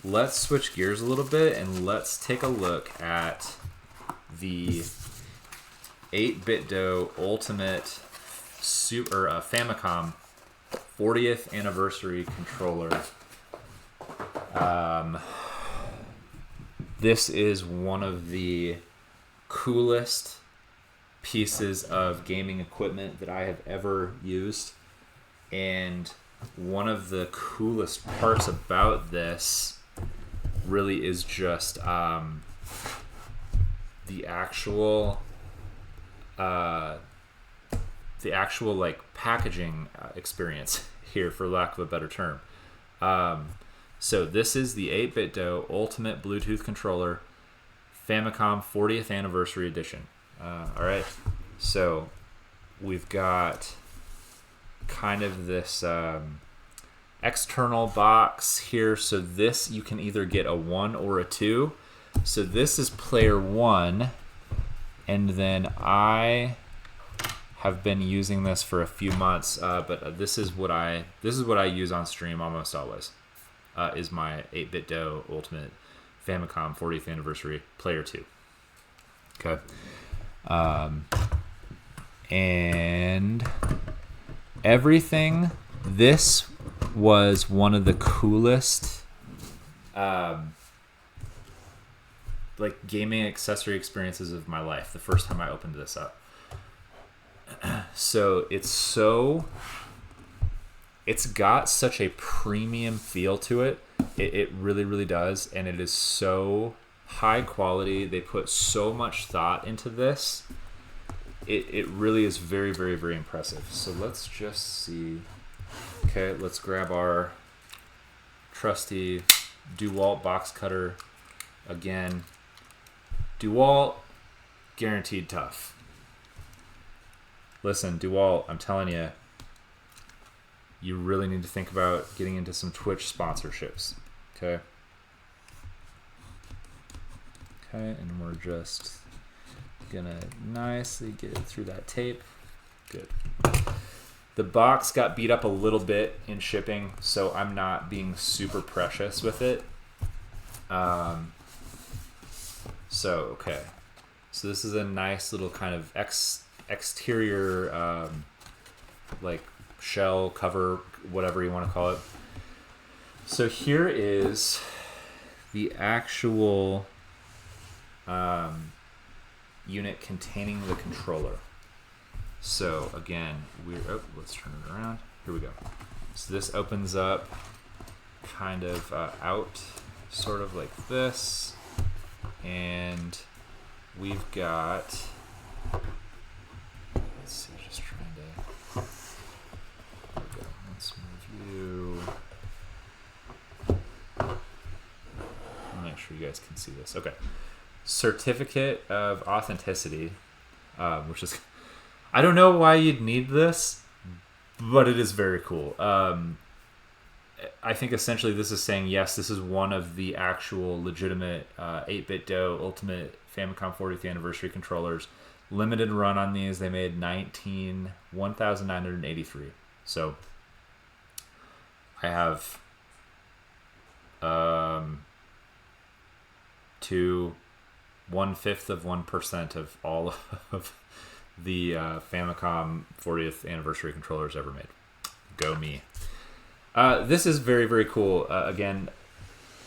let's switch gears a little bit and let's take a look at the 8BitDo Ultimate Super Famicom 40th anniversary controller. This is one of the coolest pieces of gaming equipment that I have ever used, and one of the coolest parts about this really is just the actual like packaging experience here, for lack of a better term. So this is the 8BitDo Ultimate Bluetooth Controller Famicom 40th Anniversary Edition. All right, so we've got kind of this external box here. So this, you can either get a 1 or a 2. So this is player 1, and then I have been using this for a few months, but this is what I use on stream almost always. Is my 8BitDo Ultimate Famicom 40th Anniversary Player 2. Okay. And everything, this was one of the coolest like gaming accessory experiences of my life the first time I opened this up. So it's got such a premium feel to it. It really, really does. And it is so high quality. They put so much thought into this. It really is very, very, very impressive. So let's just see. Okay, let's grab our trusty DeWalt box cutter again. DeWalt, guaranteed tough. Listen, DeWalt, I'm telling you, you really need to think about getting into some Twitch sponsorships. Okay. Okay, and we're just gonna nicely get it through that tape. Good. The box got beat up a little bit in shipping, so I'm not being super precious with it. Okay. So this is a nice little kind of exterior, like shell cover, whatever you want to call it. So here is the actual unit containing the controller. So again, let's turn it around. Here we go. So this opens up kind of out, sort of like this, and we've got. Let's see, just trying to. There we go. Let's move you. Make sure you guys can see this. Okay. Certificate of authenticity, which is, I don't know why you'd need this, but it is very cool. I think essentially this is saying, yes, this is one of the actual legitimate 8BitDo Ultimate Famicom 40th Anniversary controllers. Limited run on these. They made 1,983. So I have 1/5 of 1% of all of the Famicom 40th Anniversary controllers ever made. Go me. This is very, very cool. Again,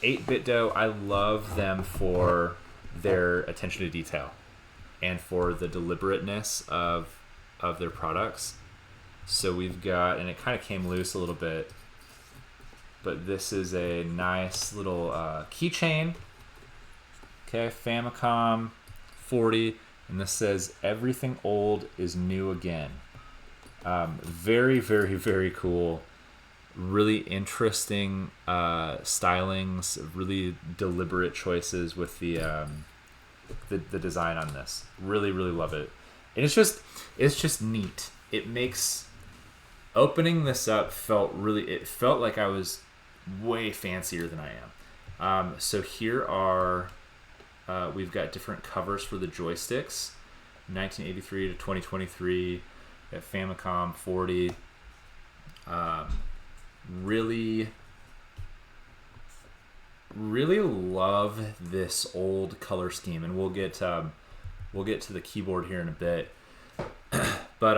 8BitDo, I love them for their attention to detail and for the deliberateness of their products. So we've got, and it kind of came loose a little bit, but this is a nice little keychain. Okay, Famicom 40, and this says, everything old is new again. Very, very, very cool. Really interesting stylings, really deliberate choices with the design on this. Really, really love it. And it's just neat. It makes opening this up it felt like I was way fancier than I am. So here are we've got different covers for the joysticks, 1983 to 2023 at Famicom 40. Really, really love this old color scheme, and we'll get to the keyboard here in a bit. But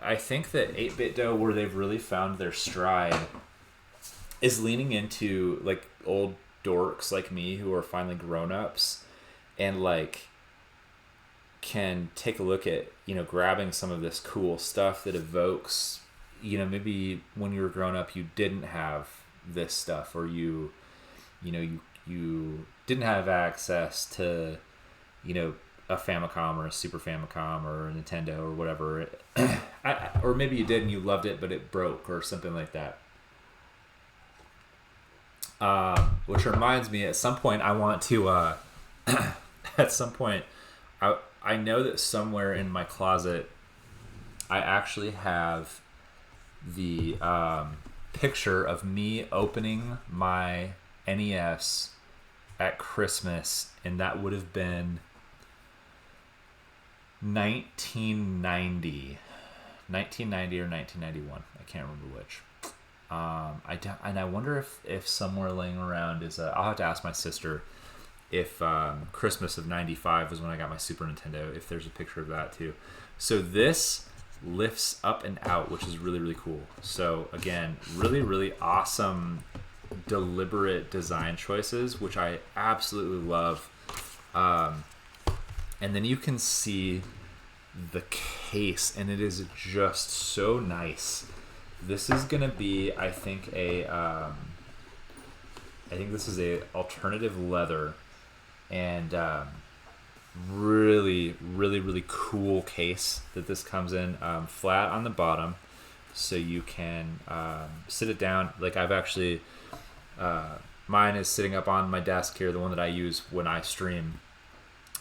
I think that 8BitDo, where they've really found their stride, is leaning into like old dorks like me who are finally grown-ups and like can take a look at, grabbing some of this cool stuff that evokes, maybe when you were grown up you didn't have this stuff, or you didn't have access to a Famicom or a Super Famicom or a Nintendo or whatever. Or maybe you did and you loved it but it broke or something like that. Which reminds me, at some point I want to at some point I know that somewhere in my closet I actually have the picture of me opening my NES at Christmas, and that would have been 1990 or 1991. I can't remember which. I wonder if somewhere laying around is I'll have to ask my sister if Christmas of 95 was when I got my Super Nintendo, if there's a picture of that too. So this lifts up and out, which is really, really cool. So again, really, really awesome deliberate design choices, which I absolutely love. And then you can see the case, and it is just so nice. This is gonna be, I think this is a alternative leather, and really, really, really cool case that this comes in, flat on the bottom, so you can sit it down. Like I've actually, mine is sitting up on my desk here, the one that I use when I stream,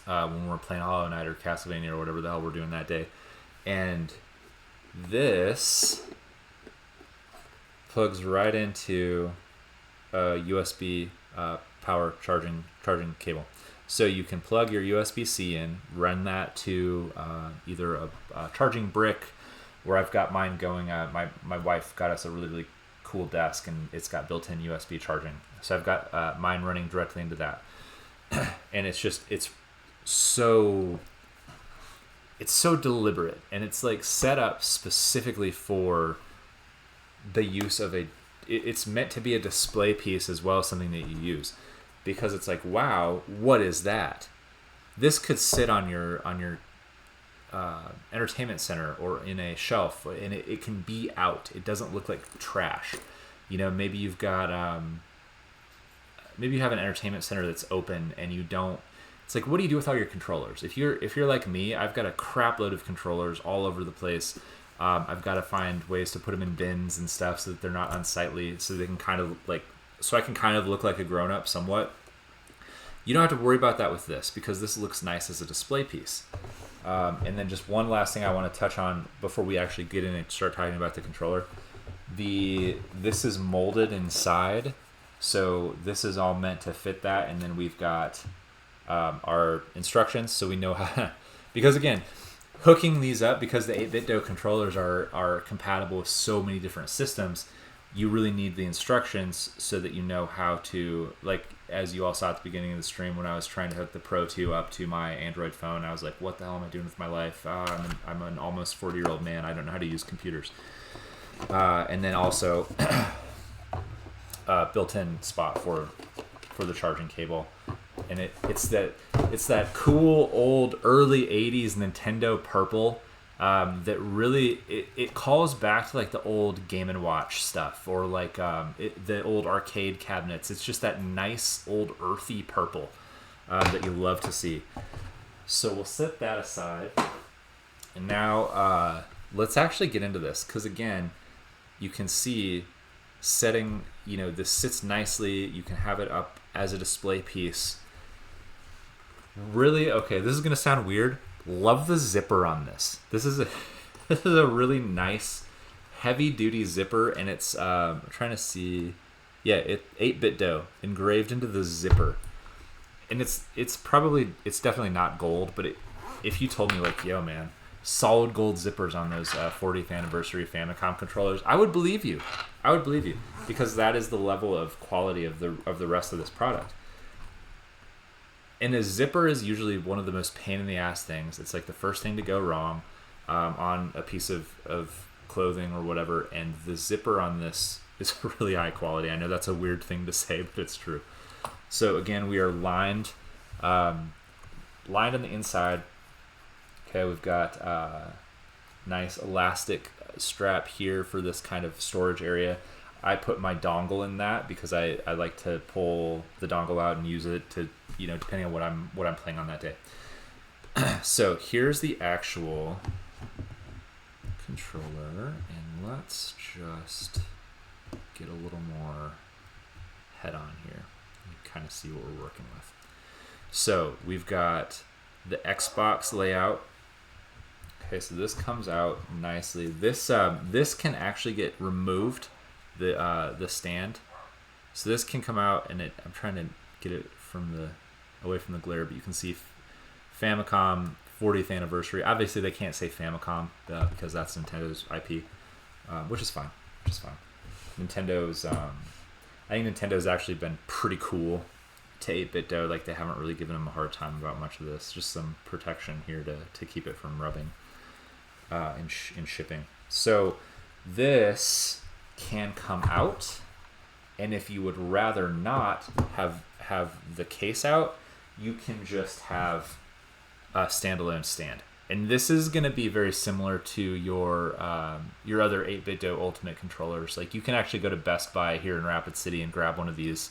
when we're playing Hollow Knight or Castlevania or whatever the hell we're doing that day. And this plugs right into a USB power charging cable. So you can plug your USB-C in, run that to either a charging brick, where I've got mine going. My wife got us a really, really cool desk, and it's got built-in USB charging. So I've got mine running directly into that. And it's so deliberate, and it's like set up specifically for the use of it's meant to be a display piece as well as something that you use, because it's like, wow, what is that? This could sit on your entertainment center or in a shelf, and it can be out. It doesn't look like trash. You know, maybe you've got maybe you have an entertainment center that's open and you don't. It's like, what do you do with all your controllers? If you're like me, I've got a crap load of controllers all over the place. I've got to find ways to put them in bins and stuff so that they're not unsightly, so they can kind of like, so I can kind of look like a grown-up somewhat. You don't have to worry about that with this because this looks nice as a display piece. And then just one last thing I want to touch on before we actually get in and start talking about the controller. This is molded inside, so this is all meant to fit that, and then we've got our instructions so we know how, because again, hooking these up, because the 8BitDo controllers are compatible with so many different systems, you really need the instructions so that you know how to, like, as you all saw at the beginning of the stream when I was trying to hook the Pro 2 up to my Android phone, I was like, what the hell am I doing with my life? I'm an almost 40-year-old man. I don't know how to use computers. And then also built-in spot for the charging cable. And it's that cool old early 80s Nintendo purple that really it calls back to like the old Game & Watch stuff, or like the old arcade cabinets. It's just that nice old earthy purple that you love to see. So we'll set that aside, and now let's actually get into this, because again, you can see setting, you know, this sits nicely. You can have it up as a display piece. Really, okay, this is gonna sound weird. Love the zipper on this. This is a really nice heavy duty zipper, and it's I'm trying to see, yeah, 8BitDo engraved into the zipper, and it's definitely not gold, but if you told me like, yo man, solid gold zippers on those 40th anniversary Famicom controllers, I would believe you. Because that is the level of quality of the rest of this product. And a zipper is usually one of the most pain in the ass things. It's like the first thing to go wrong on a piece of clothing or whatever. And the zipper on this is really high quality. I know that's a weird thing to say, but it's true. So again, we are lined on the inside. Okay, we've got nice elastic strap here for this kind of storage area. I put my dongle in that because I like to pull the dongle out and use it to, you know, depending on what I'm playing on that day. So here's the actual controller, and let's just get a little more head on here and kind of see what we're working with. So we've got the Xbox layout. Okay, so this comes out nicely. This can actually get removed, the stand. So this can come out, and I'm trying to get it away from the glare, but you can see Famicom 40th anniversary. Obviously, they can't say Famicom because that's Nintendo's IP, which is fine. Nintendo's, I think Nintendo's actually been pretty cool to 8BitDo. Like, they haven't really given them a hard time about much of this. Just some protection here to keep it from rubbing in shipping. So this can come out, and if you would rather not have the case out, you can just have a standalone stand. And this is going to be very similar to your other 8BitDo Ultimate controllers. Like, you can actually go to Best Buy here in Rapid City and grab one of these.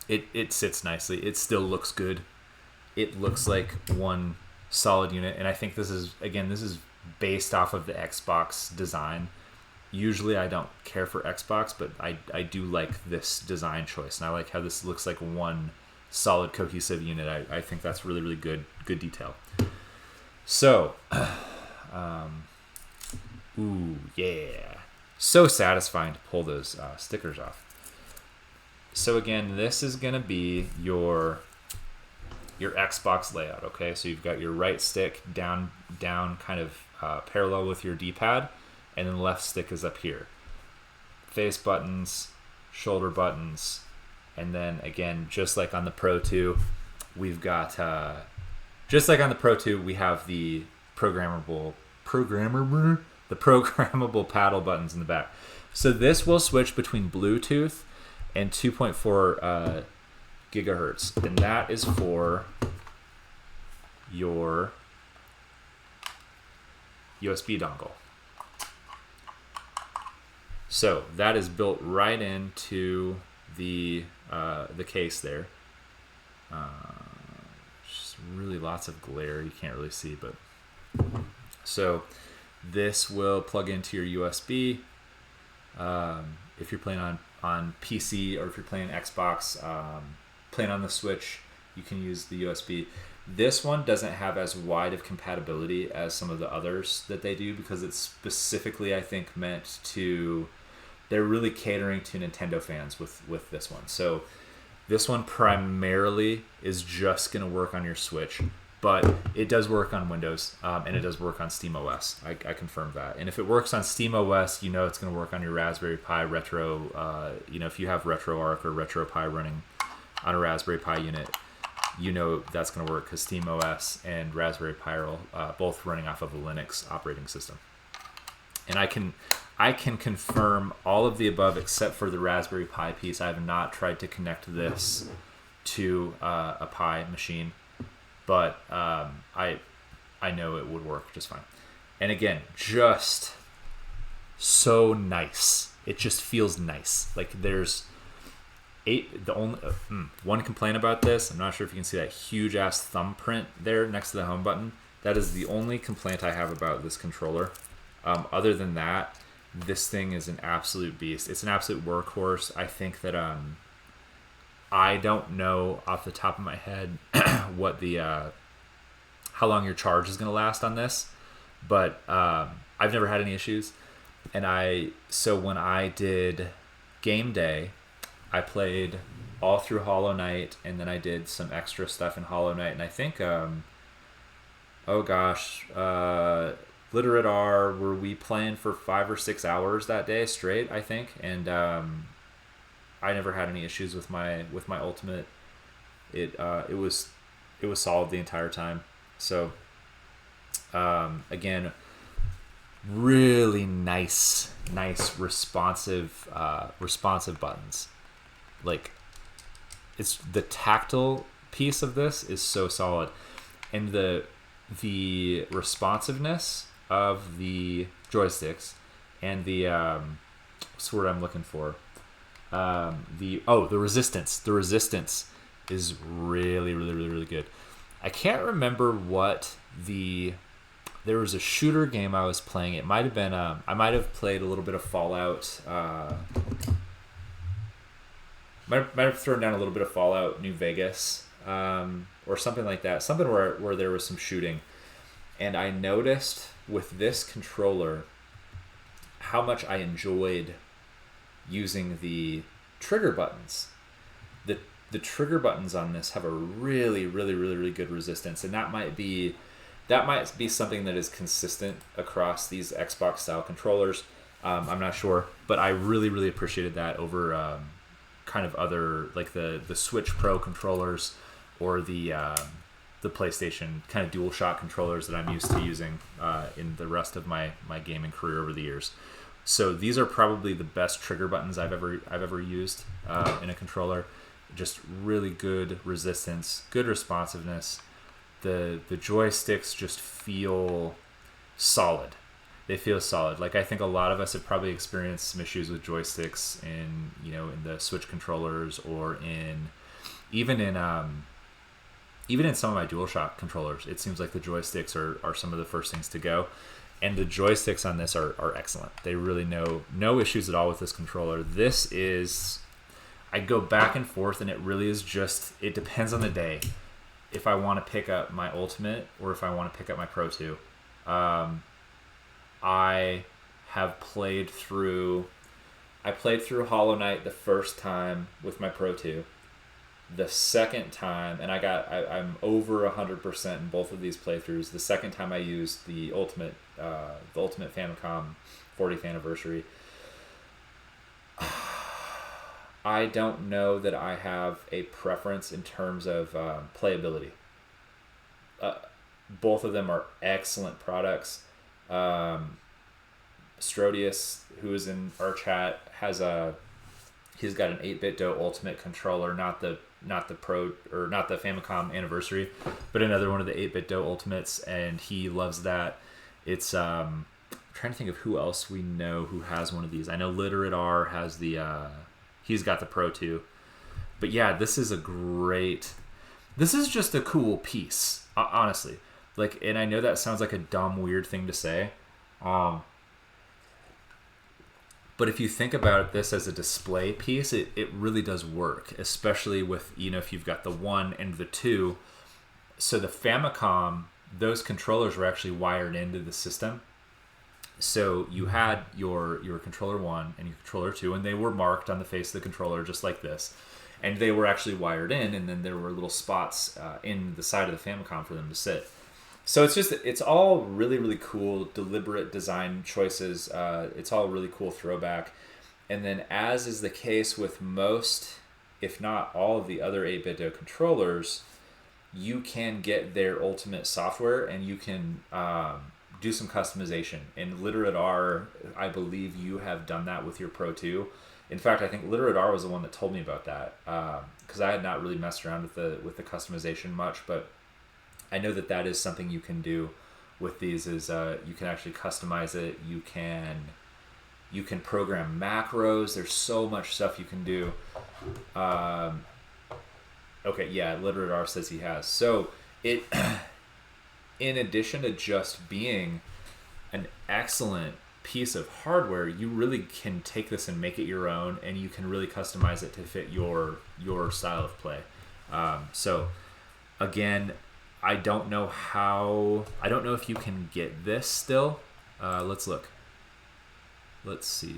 It sits nicely. It still looks good. It looks like one solid unit, and I think this is based off of the Xbox design. Usually I don't care for Xbox, but I do like this design choice, and I like how this looks like one solid cohesive unit. I think that's really, really good detail. So ooh yeah, so satisfying to pull those stickers off. So again, this is gonna be your Xbox layout. Okay, so you've got your right stick down kind of parallel with your D-pad, and then left stick is up here. Face buttons, shoulder buttons, and then again, just like on the Pro 2, we've got we have the programmable paddle buttons in the back. So this will switch between Bluetooth and 2.4 gigahertz, and that is for your USB dongle. So that is built right into the case there. Just really lots of glare. You can't really see, but so this will plug into your USB. If you're playing on PC or if you're playing Xbox, playing on the Switch, you can use the USB. This one doesn't have as wide of compatibility as some of the others that they do because it's specifically, I think, meant to... They're really catering to Nintendo fans with this one. So this one primarily is just going to work on your Switch, but it does work on Windows, and it does work on SteamOS. I confirmed that. And if it works on SteamOS, you know it's going to work on your Raspberry Pi Retro. If you have RetroArch or RetroPie running on a Raspberry Pi unit, you know that's going to work because SteamOS and Raspberry Pi are both running off of a Linux operating system. And I can confirm all of the above except for the Raspberry Pi piece. I have not tried to connect this to a Pi machine, but I know it would work just fine. And again, just so nice. It just feels nice. Like there's one complaint about this. I'm not sure if you can see that huge ass thumbprint there next to the home button. That is the only complaint I have about this controller. Other than that, this thing is an absolute beast. It's an absolute workhorse. I think that I don't know off the top of my head what the how long your charge is going to last on this, but I've never had any issues. And so when I did game day, I played all through Hollow Knight, and then I did some extra stuff in Hollow Knight, and I think Literate R, were we playing for 5 or 6 hours that day straight, I think, and I never had any issues with my Ultimate. It was solid the entire time. So again, really nice responsive buttons. Like, it's the tactile piece of this is so solid, and the responsiveness of the joysticks and the what's the word I'm looking for? The resistance. The resistance is really good. I can't remember what there was a shooter game I was playing. It might have been I might have played a little bit of Fallout. Might have thrown down a little bit of Fallout New Vegas, or something like that. Something where there was some shooting. And I noticed with this controller how much I enjoyed using the trigger buttons. The trigger buttons on this have a really good resistance, and that might be something that is consistent across these Xbox style controllers. I'm not sure, but I really appreciated that over kind of other, like the Switch Pro controllers or the PlayStation kind of DualShock controllers that I'm used to using in the rest of my gaming career over the years. So these are probably the best trigger buttons I've ever used in a controller. Just really good resistance, good responsiveness. The joysticks just feel solid. They feel solid. Like, I think a lot of us have probably experienced some issues with joysticks in the Switch controllers, or even in some of my DualShock controllers. It seems like the joysticks are some of the first things to go. And the joysticks on this are excellent. They really no issues at all with this controller. This is, I go back and forth, and it really is just, it depends on the day if I want to pick up my Ultimate or if I want to pick up my Pro 2. I played through Hollow Knight the first time with my Pro 2. The second time, and I'm over 100% in both of these playthroughs. The second time I used the Ultimate Famicom 40th anniversary. I don't know that I have a preference in terms of playability. Both of them are excellent products. Strodius, who is in our chat, he's got an 8BitDo Ultimate controller, not the Pro, or not the Famicom Anniversary, but another one of the 8BitDo Ultimates, and he loves that. It's I'm trying to think of who else we know who has one of these. I know Literate R has the he's got the Pro 2. But yeah, this is just a cool piece, honestly. Like, and I know that sounds like a dumb, weird thing to say. But if you think about this as a display piece, it really does work, especially with, if you've got the 1 and the 2. So the Famicom, those controllers were actually wired into the system. So you had your controller 1 and your controller 2, and they were marked on the face of the controller just like this. And they were actually wired in, and then there were little spots in the side of the Famicom for them to sit. So it's all really, really cool, deliberate design choices. It's all really cool throwback. And then, as is the case with most, if not all of the other 8BitDo controllers, you can get their ultimate software and you can do some customization. And Literate R, I believe you have done that with your Pro 2. In fact, I think Literate R was the one that told me about that, because I had not really messed around with the customization much, but I know that is something you can do with these. Is you can actually customize it. You can program macros. There's so much stuff you can do. Okay, yeah, Literate R says he has. So it, in addition to just being an excellent piece of hardware, you really can take this and make it your own, and you can really customize it to fit your style of play. So again, I don't know if you can get this still. Let's look. Let's see.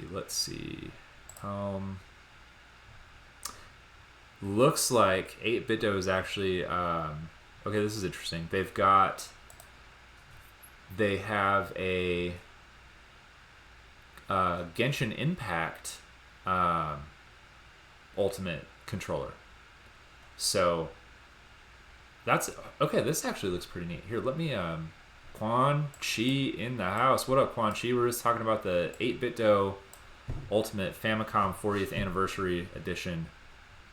Looks like 8BitDo is actually okay, this is interesting. They have a Genshin Impact Ultimate controller. So that's okay. This actually looks pretty neat. Here, let me Quan Chi in the house. What up, Quan Chi? We're just talking about the 8BitDo Ultimate Famicom 40th Anniversary Edition.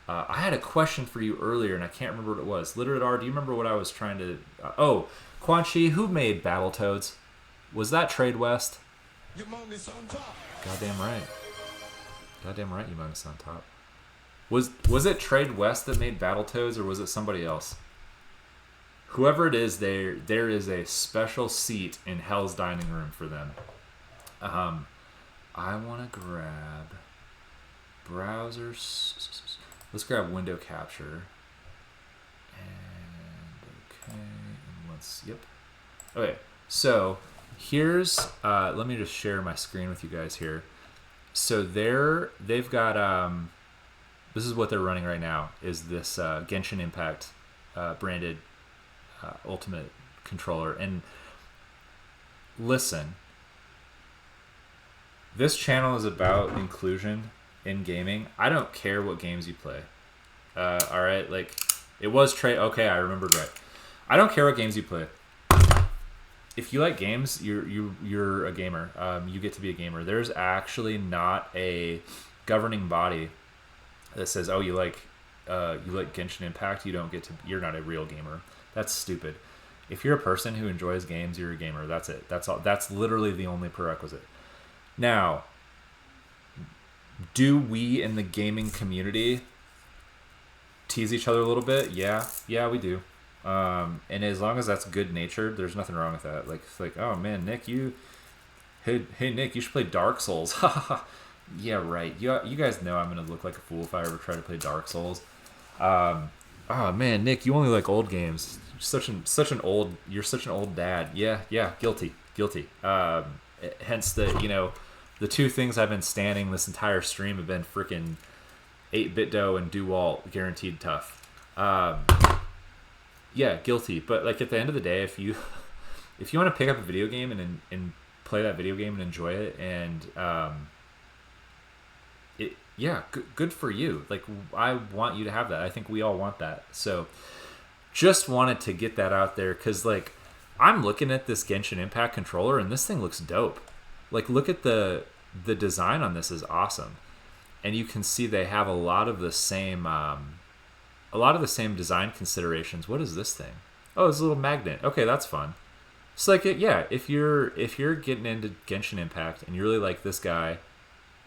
I had a question for you earlier, and I can't remember what it was. Literate R, do you remember what I was trying to... Quan Chi, who made Battletoads? Was that Trade West? Goddamn right. Humongous on top. Was it Trade West that made Battletoads, or was it somebody else? Whoever it is, there is a special seat in Hell's dining room for them. I want to grab browsers. Let's grab window capture. And okay, so here's let me just share my screen with you guys here. So they've got this is what they're running right now, is this Genshin Impact branded Ultimate controller. And listen, this channel is about inclusion in gaming. I don't care what games you play. All right, like it was Trey. Okay, I remembered right. I don't care what games you play. If you like games, you're a gamer. You get to be a gamer. There's actually not a governing body that says, "Oh, you like Genshin Impact. You're not a real gamer." That's stupid. If you're a person who enjoys games, you're a gamer. That's it. That's all. That's literally the only prerequisite. Now, do we in the gaming community tease each other a little bit? Yeah, we do. And as long as that's good natured, there's nothing wrong with that. Like, it's like, oh man, Nick, hey Nick, you should play Dark Souls. Yeah, right. You guys know I'm gonna look like a fool if I ever try to play Dark Souls. Oh man, Nick, you only like old games. You're such an old dad. Yeah, guilty. Hence the two things I've been standing this entire stream have been freaking 8BitDo and DeWalt, guaranteed tough. Yeah, guilty. But like at the end of the day, if you want to pick up a video game and play that video game and enjoy it, and good for you. Like, I want you to have that. I think we all want that. So just wanted to get that out there, because like I'm looking at this Genshin Impact controller and this thing looks dope. Like, look at the design on this is awesome, and you can see they have a lot of the same design considerations. What is this thing? Oh, it's a little magnet. Okay, that's fun. It's like, yeah, if you're getting into Genshin Impact and you really like this guy,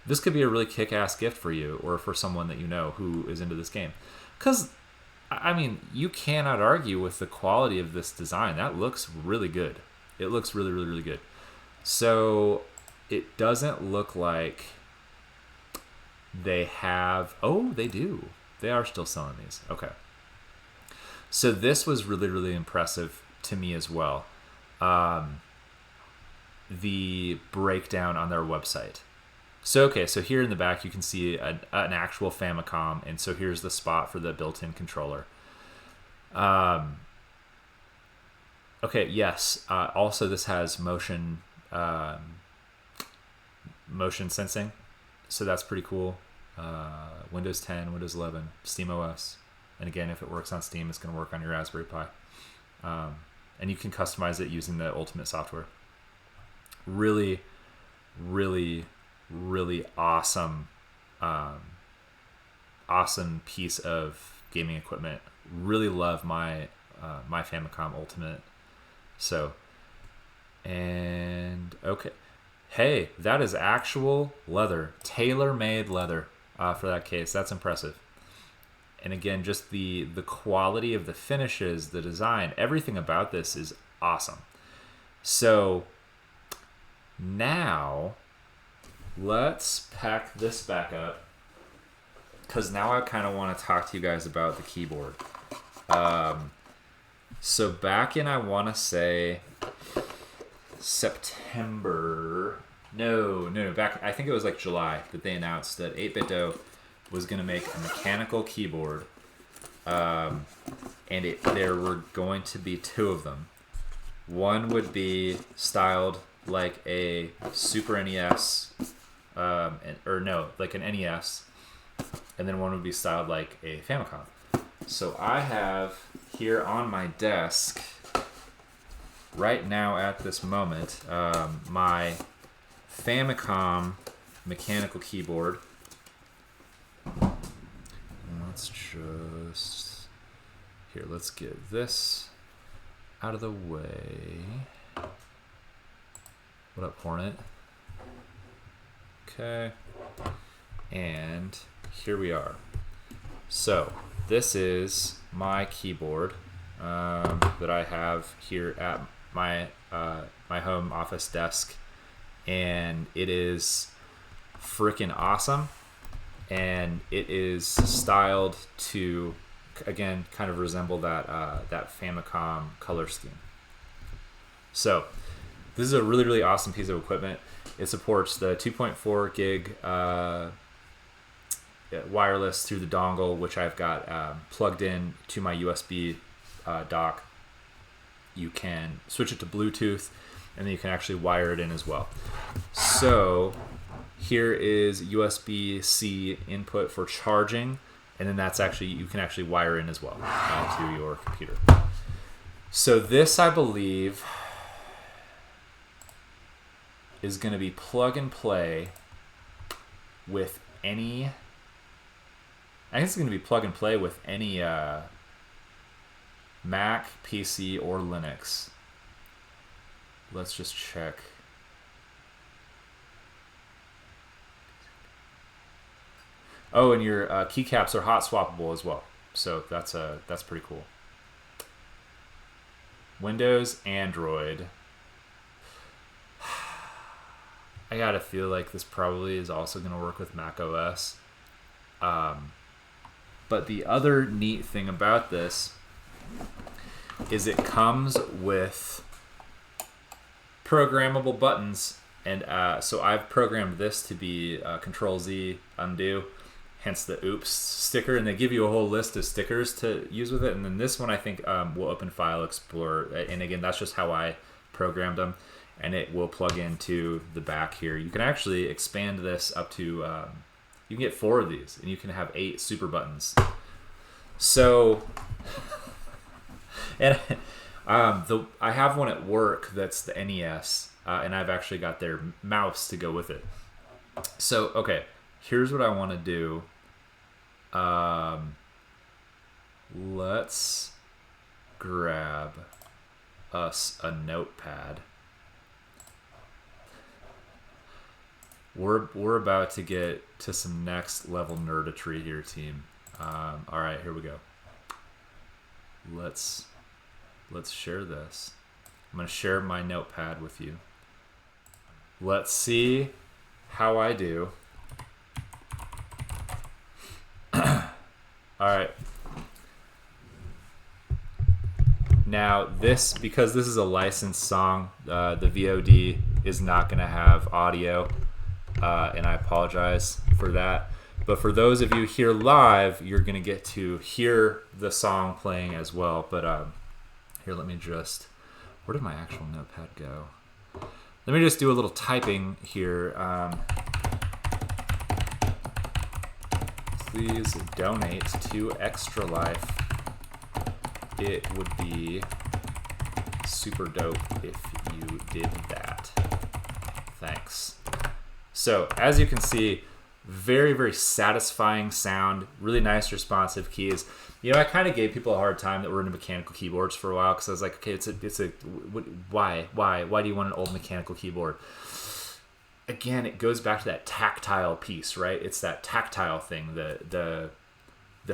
this could be a really kick-ass gift for you or for someone that you know who is into this game. Because, I mean, you cannot argue with the quality of this design. That looks really good. It looks really, really, really good. So, it doesn't look like they have... Oh, they do. They are still selling these. Okay. So, this was really, really impressive to me as well. The breakdown on their website. So, okay, so here in the back you can see an actual Famicom, and so here's the spot for the built-in controller. Okay, yes. Also, this has motion sensing, so that's pretty cool. Windows 10, Windows 11, SteamOS, and again, if it works on Steam, it's going to work on your Raspberry Pi. And you can customize it using the Ultimate software. Really, really, really awesome, awesome piece of gaming equipment. Really love my my Famicom Ultimate. So, and okay, hey, that is actual leather, tailor-made leather for that case. That's impressive. And again, just the quality of the finishes, the design, everything about this is awesome. So now let's pack this back up, because now I kind of want to talk to you guys about the keyboard. So back in, I want to say September. No, back, I think it was like July that they announced that 8BitDo was going to make a mechanical keyboard, and there were going to be two of them. One would be styled like a Super NES, like an NES, and then one would be styled like a Famicom. So I have here on my desk, right now at this moment, my Famicom mechanical keyboard. Let's just... Here, let's get this out of the way. What up, Hornet? Okay. And here we are. So, this is my keyboard that I have here at my my home office desk. And it is freaking awesome. And it is styled to, again, kind of resemble that that Famicom color scheme. So this is a really, really awesome piece of equipment. It supports the 2.4 gig wireless through the dongle, which I've got plugged in to my USB dock. You can switch it to Bluetooth, and then you can actually wire it in as well. So here is USB-C input for charging, and then that's actually, you can actually wire in as well to your computer. So this, I believe, is going to be plug and play with any, I think it's going to be plug and play with any Mac, PC, or Linux. Let's just check. Oh, and your keycaps are hot swappable as well. So that's pretty cool. Windows, Android. I gotta feel like this probably is also gonna work with Mac OS. But the other neat thing about this is it comes with programmable buttons, and so I've programmed this to be Control-Z undo, hence the oops sticker, and they give you a whole list of stickers to use with it. And then this one, I think, will open File Explorer, and again, that's just how I programmed them, and it will plug into the back here. You can actually expand this up to, you can get 4 of these, and you can have 8 super buttons. So, and I have one at work that's the NES, and I've actually got their mouse to go with it. So, okay, here's what I want to do. Let's grab us a notepad. We're about to get to some next level nerdetry here, team. All right, here we go. Let's share this. I'm gonna share my notepad with you. Let's see how I do. All right. Now because this is a licensed song, the VOD is not gonna have audio, and I apologize for that. But for those of you here live, you're gonna get to hear the song playing as well. But here, let me just, where did my actual notepad go? Let me just do a little typing here. Please donate to Extra Life. It would be super dope if you did that. Thanks. So, as you can see, very, very satisfying sound, really nice responsive keys. You know, I kind of gave people a hard time that were into mechanical keyboards for a while, because I was like, okay, why do you want an old mechanical keyboard? Again, it goes back to that tactile piece, right? It's that tactile thing, the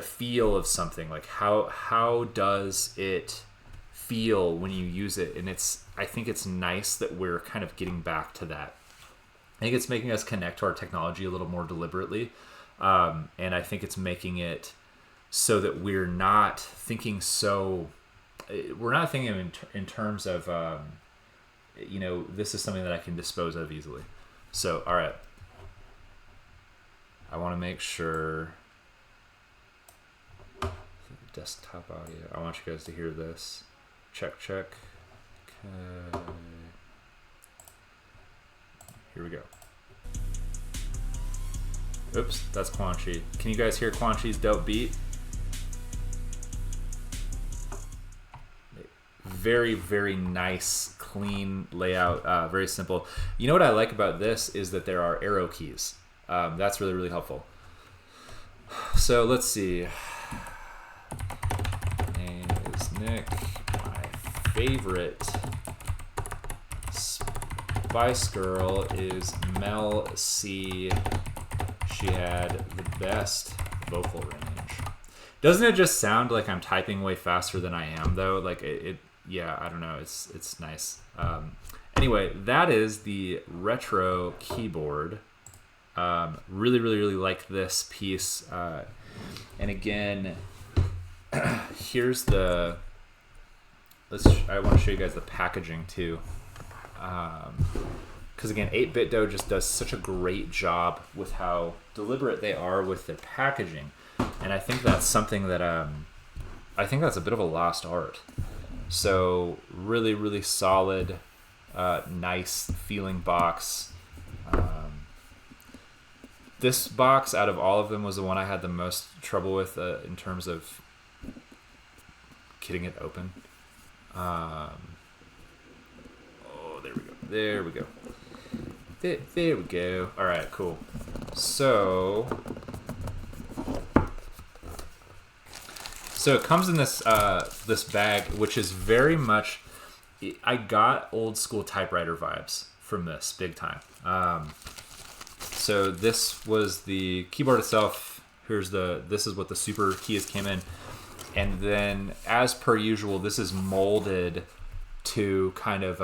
feel of something, like how does it feel when you use it? And I think it's nice that we're kind of getting back to that. I think it's making us connect to our technology a little more deliberately, and I think it's making it so that we're not thinking in terms of this is something that I can dispose of easily. So, all right, I want to make sure desktop audio. I want you guys to hear this. Check. Okay. Here we go. Oops, that's Quan Chi. Can you guys hear Quan Chi's dope beat? Very, very nice, clean layout, very simple. You know what I like about this is that there are arrow keys. That's really, really helpful. So let's see. Name is Nick. My favorite Spice Girl is Mel C. She had the best vocal range. Doesn't it just sound like I'm typing way faster than I am, though? Like yeah, I don't know. It's nice. Anyway, that is the retro keyboard. Really, really, really like this piece. And again, here's I want to show you guys the packaging too. Because again, 8BitDo just does such a great job with how deliberate they are with their packaging. And I think that's something that I think that's a bit of a lost art. So really, really solid, nice feeling box. This box out of all of them was the one I had the most trouble with in terms of getting it open. Oh, there we go. There we go. There we go. All right, cool. So it comes in this this bag, which is very much. I got old school typewriter vibes from this, big time. So this was the keyboard itself. This is what the super keys came in, and then as per usual, this is molded to kind of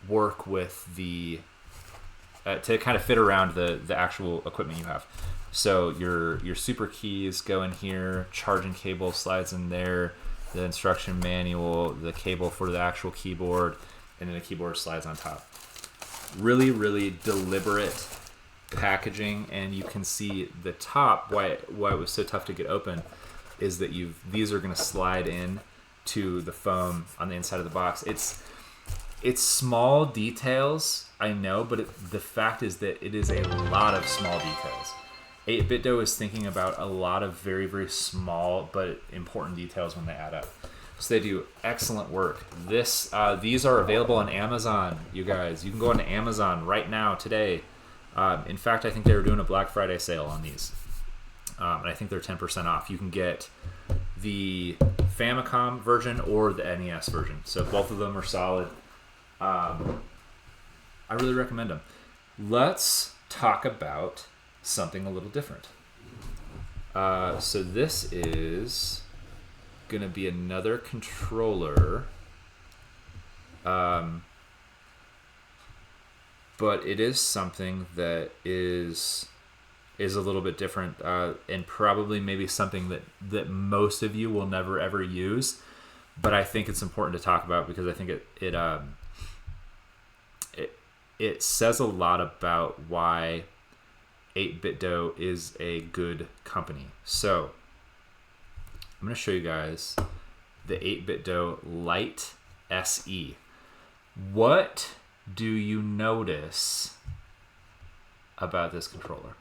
work with the to kind of fit around the actual equipment you have. So your super keys go in here, charging cable slides in there, the instruction manual, the cable for the actual keyboard, and then the keyboard slides on top. Really, really deliberate packaging, and you can see the top, why it was so tough to get open, is that these are going to slide in to the foam on the inside of the box. It's small details, I know, but the fact is that it is a lot of small details. 8BitDo is thinking about a lot of very, very small but important details when they add up. So they do excellent work. These are available on Amazon, you guys. You can go on Amazon right now, today. In fact, I think they were doing a Black Friday sale on these. And I think they're 10% off. You can get the Famicom version or the NES version. So both of them are solid. I really recommend them. Let's talk about something a little different. So this is going to be another controller. But it is something that is a little bit different, and probably maybe something that most of you will never ever use. But I think it's important to talk about because I think it says a lot about why 8BitDo is a good company. So I'm going to show you guys the 8BitDo Lite SE. What do you notice about this controller?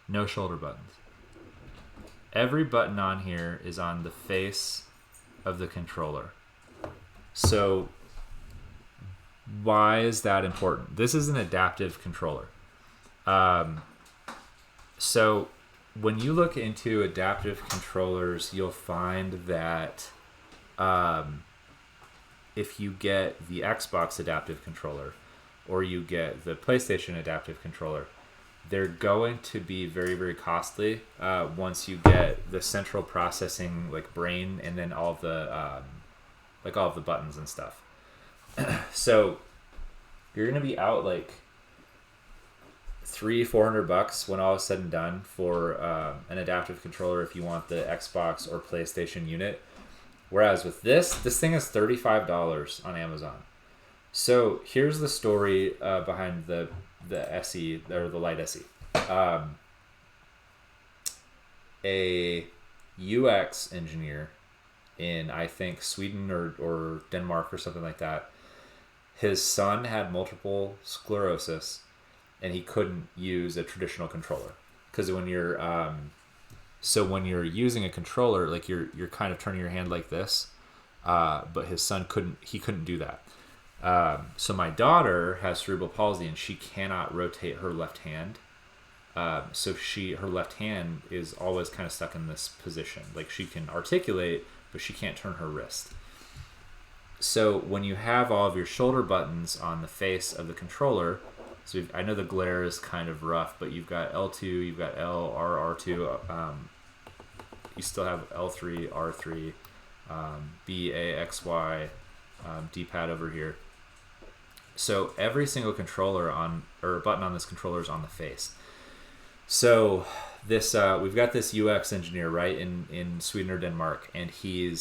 No shoulder buttons. Every button on here is on the face of the controller. So why is that important? This is an adaptive controller. So when you look into adaptive controllers, you'll find that if you get the Xbox adaptive controller or you get the PlayStation adaptive controller, they're going to be very, very costly once you get the central processing like brain and then all of the buttons and stuff. So you're gonna be out like $300-400 when all is said and done for an adaptive controller if you want the Xbox or PlayStation unit. Whereas with this thing is $35 on Amazon. So here's the story behind the SE or the Lite SE. A UX engineer in I think Sweden or Denmark or something like that. His son had multiple sclerosis, and he couldn't use a traditional controller because when you're using a controller, like you're kind of turning your hand like this, but his son couldn't do that. So my daughter has cerebral palsy and she cannot rotate her left hand. So her left hand is always kind of stuck in this position. Like she can articulate, but she can't turn her wrist. So when you have all of your shoulder buttons on the face of the controller, so I know the glare is kind of rough, but you've got L2, you've got L, R, R2, you still have L3, R3, B, A, X, Y, D-pad over here. So every single controller button on this controller is on the face. So this we've got this UX engineer right in Sweden or Denmark, and he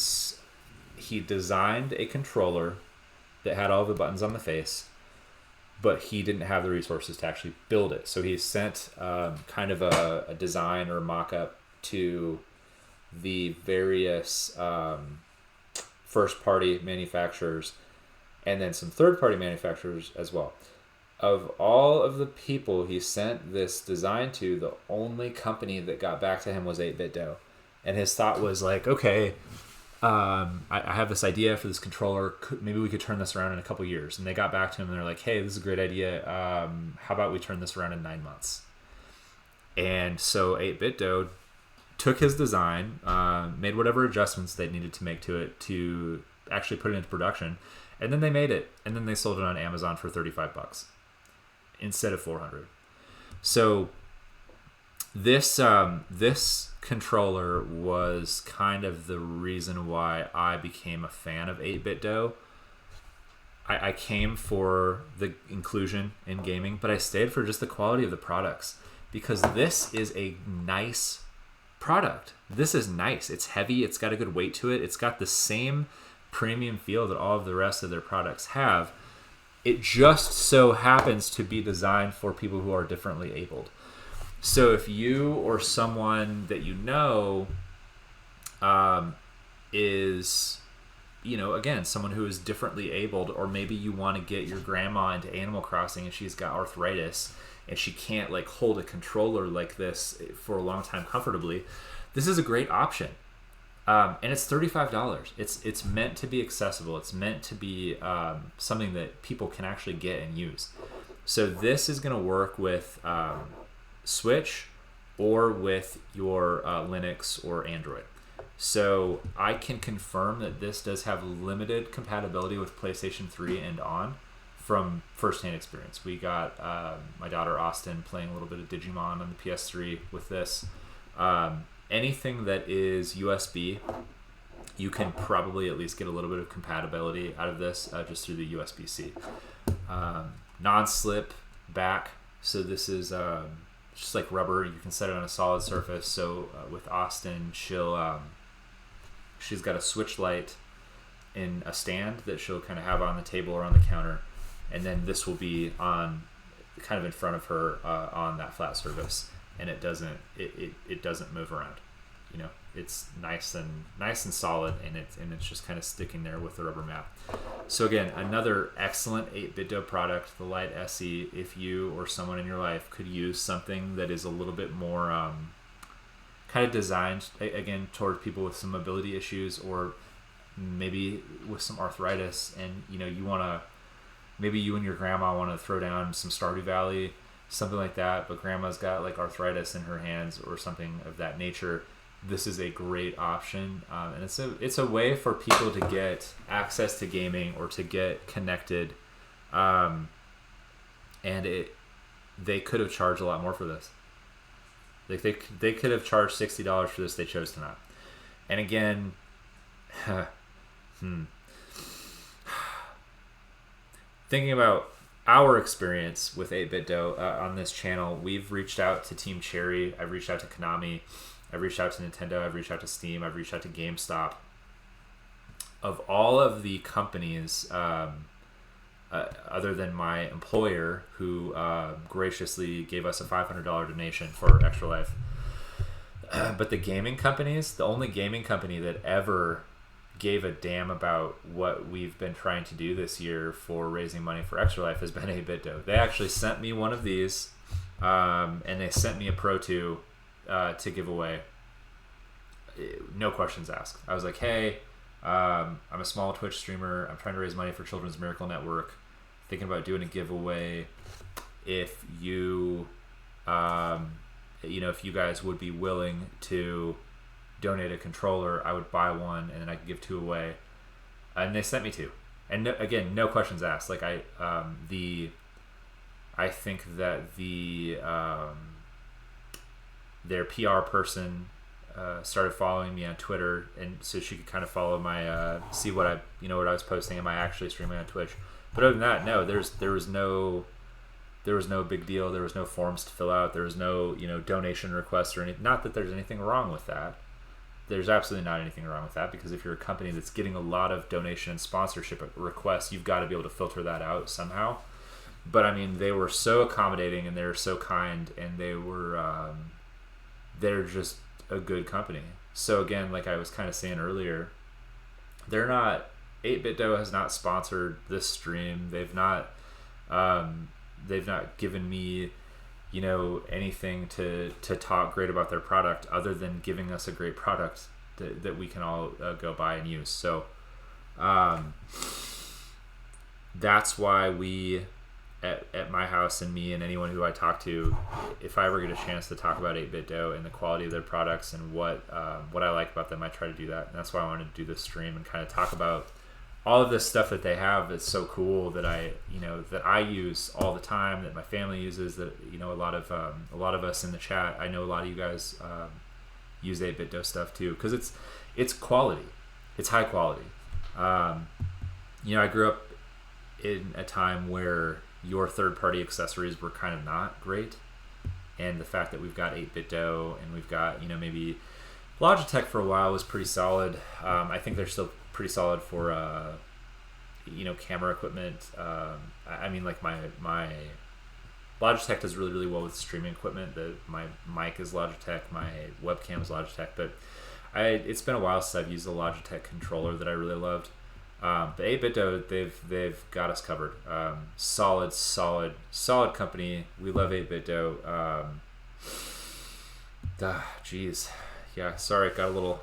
designed a controller that had all the buttons on the face, but he didn't have the resources to actually build it. So he sent kind of a design or mock-up to the various first-party manufacturers and then some third-party manufacturers as well. Of all of the people he sent this design to, the only company that got back to him was 8BitDo. And his thought was like, okay, I have this idea for this controller. Maybe we could turn this around in a couple years. And they got back to him and they're like, hey, this is a great idea. How about we turn this around in 9 months? And so 8BitDo took his design, made whatever adjustments they needed to make to it to actually put it into production. And then they made it. And then they sold it on Amazon for $35 instead of $400. So this controller was kind of the reason why I became a fan of 8BitDo. I came for the inclusion in gaming, but I stayed for just the quality of the products because this is a nice product. This is nice. It's heavy. It's got a good weight to it. It's got the same premium feel that all of the rest of their products have. It just so happens to be designed for people who are differently abled. So if you or someone that you know is, again, someone who is differently abled, or maybe you want to get your grandma into Animal Crossing and she's got arthritis and she can't like hold a controller like this for a long time comfortably, this is a great option. And it's $35. It's meant to be accessible. It's meant to be something that people can actually get and use. So this is going to work with Switch or with your Linux or Android. So I can confirm that this does have limited compatibility with PlayStation 3 and on from firsthand experience. We got my daughter Austin playing a little bit of Digimon on the PS3 with this. Anything that is USB, you can probably at least get a little bit of compatibility out of this just through the USB-C. Non-slip back, so this is just like rubber. You can set it on a solid surface. So with Austin, she's got a switch light in a stand that she'll kind of have on the table or on the counter, and then this will be on kind of in front of her on that flat surface, and it doesn't move around. You know, it's nice and solid, and it's just kind of sticking there with the rubber mat. So again, another excellent 8BitDo product, the Lite SE. If you or someone in your life could use something that is a little bit more kind of designed again toward people with some mobility issues, or maybe with some arthritis, and you know, maybe you and your grandma want to throw down some Stardew Valley, something like that, but grandma's got like arthritis in her hands or something of that nature. This is a great option, and it's a way for people to get access to gaming or to get connected, and they could have charged a lot more for this. Like they could have charged $60 for this. They chose to not. And again, thinking about our experience with 8BitDo on this channel, we've reached out to Team Cherry. I've reached out to Konami. I've reached out to Nintendo. I've reached out to Steam. I've reached out to GameStop. Of all of the companies, other than my employer, who graciously gave us a $500 donation for Extra Life, but the gaming companies, the only gaming company that ever gave a damn about what we've been trying to do this year for raising money for Extra Life has been 8BitDo. They actually sent me one of these, and they sent me a Pro 2 to give away. No questions asked. I was like, hey, I'm a small Twitch streamer. I'm trying to raise money for Children's Miracle Network. Thinking about doing a giveaway. If you, if you guys would be willing to donate a controller, I would buy one and then I could give 2 away. And they sent me 2. And no, again, no questions asked. Like I think that their PR person started following me on Twitter, and so she could kind of follow my see what I was posting. Am I actually streaming on Twitch? But other than that, no. There was no big deal. There was no forms to fill out. There was no donation requests or anything. Not that there's anything wrong with that. There's absolutely not anything wrong with that, because if you're a company that's getting a lot of donation and sponsorship requests, you've got to be able to filter that out somehow. But I mean, they were so accommodating and they were so kind, and they're just a good company. So again, like I was kind of saying earlier, 8BitDo has not sponsored this stream. They've not given me anything to talk great about their product, other than giving us a great product that we can all go buy and use. So that's why we at my house, and me and anyone who I talk to, if I ever get a chance to talk about 8BitDo and the quality of their products and what I like about them, I try to do that. And that's why I wanted to do this stream and kind of talk about all of this stuff that they have that's so cool, that I use all the time, that my family uses, that a lot of us in the chat, I know a lot of you guys use 8BitDo stuff too, because it's quality, it's high quality. I grew up in a time where your third-party accessories were kind of not great, and the fact that we've got 8BitDo and we've got maybe Logitech for a while was pretty solid. I think they're still pretty solid for camera equipment. I mean, like my Logitech does really, really well with streaming equipment. My mic is Logitech, my webcam is Logitech, but it's been a while since I've used a Logitech controller that I really loved. But 8BitDo, they've got us covered. Solid company. We love 8BitDo. Geez, yeah. Sorry, got a little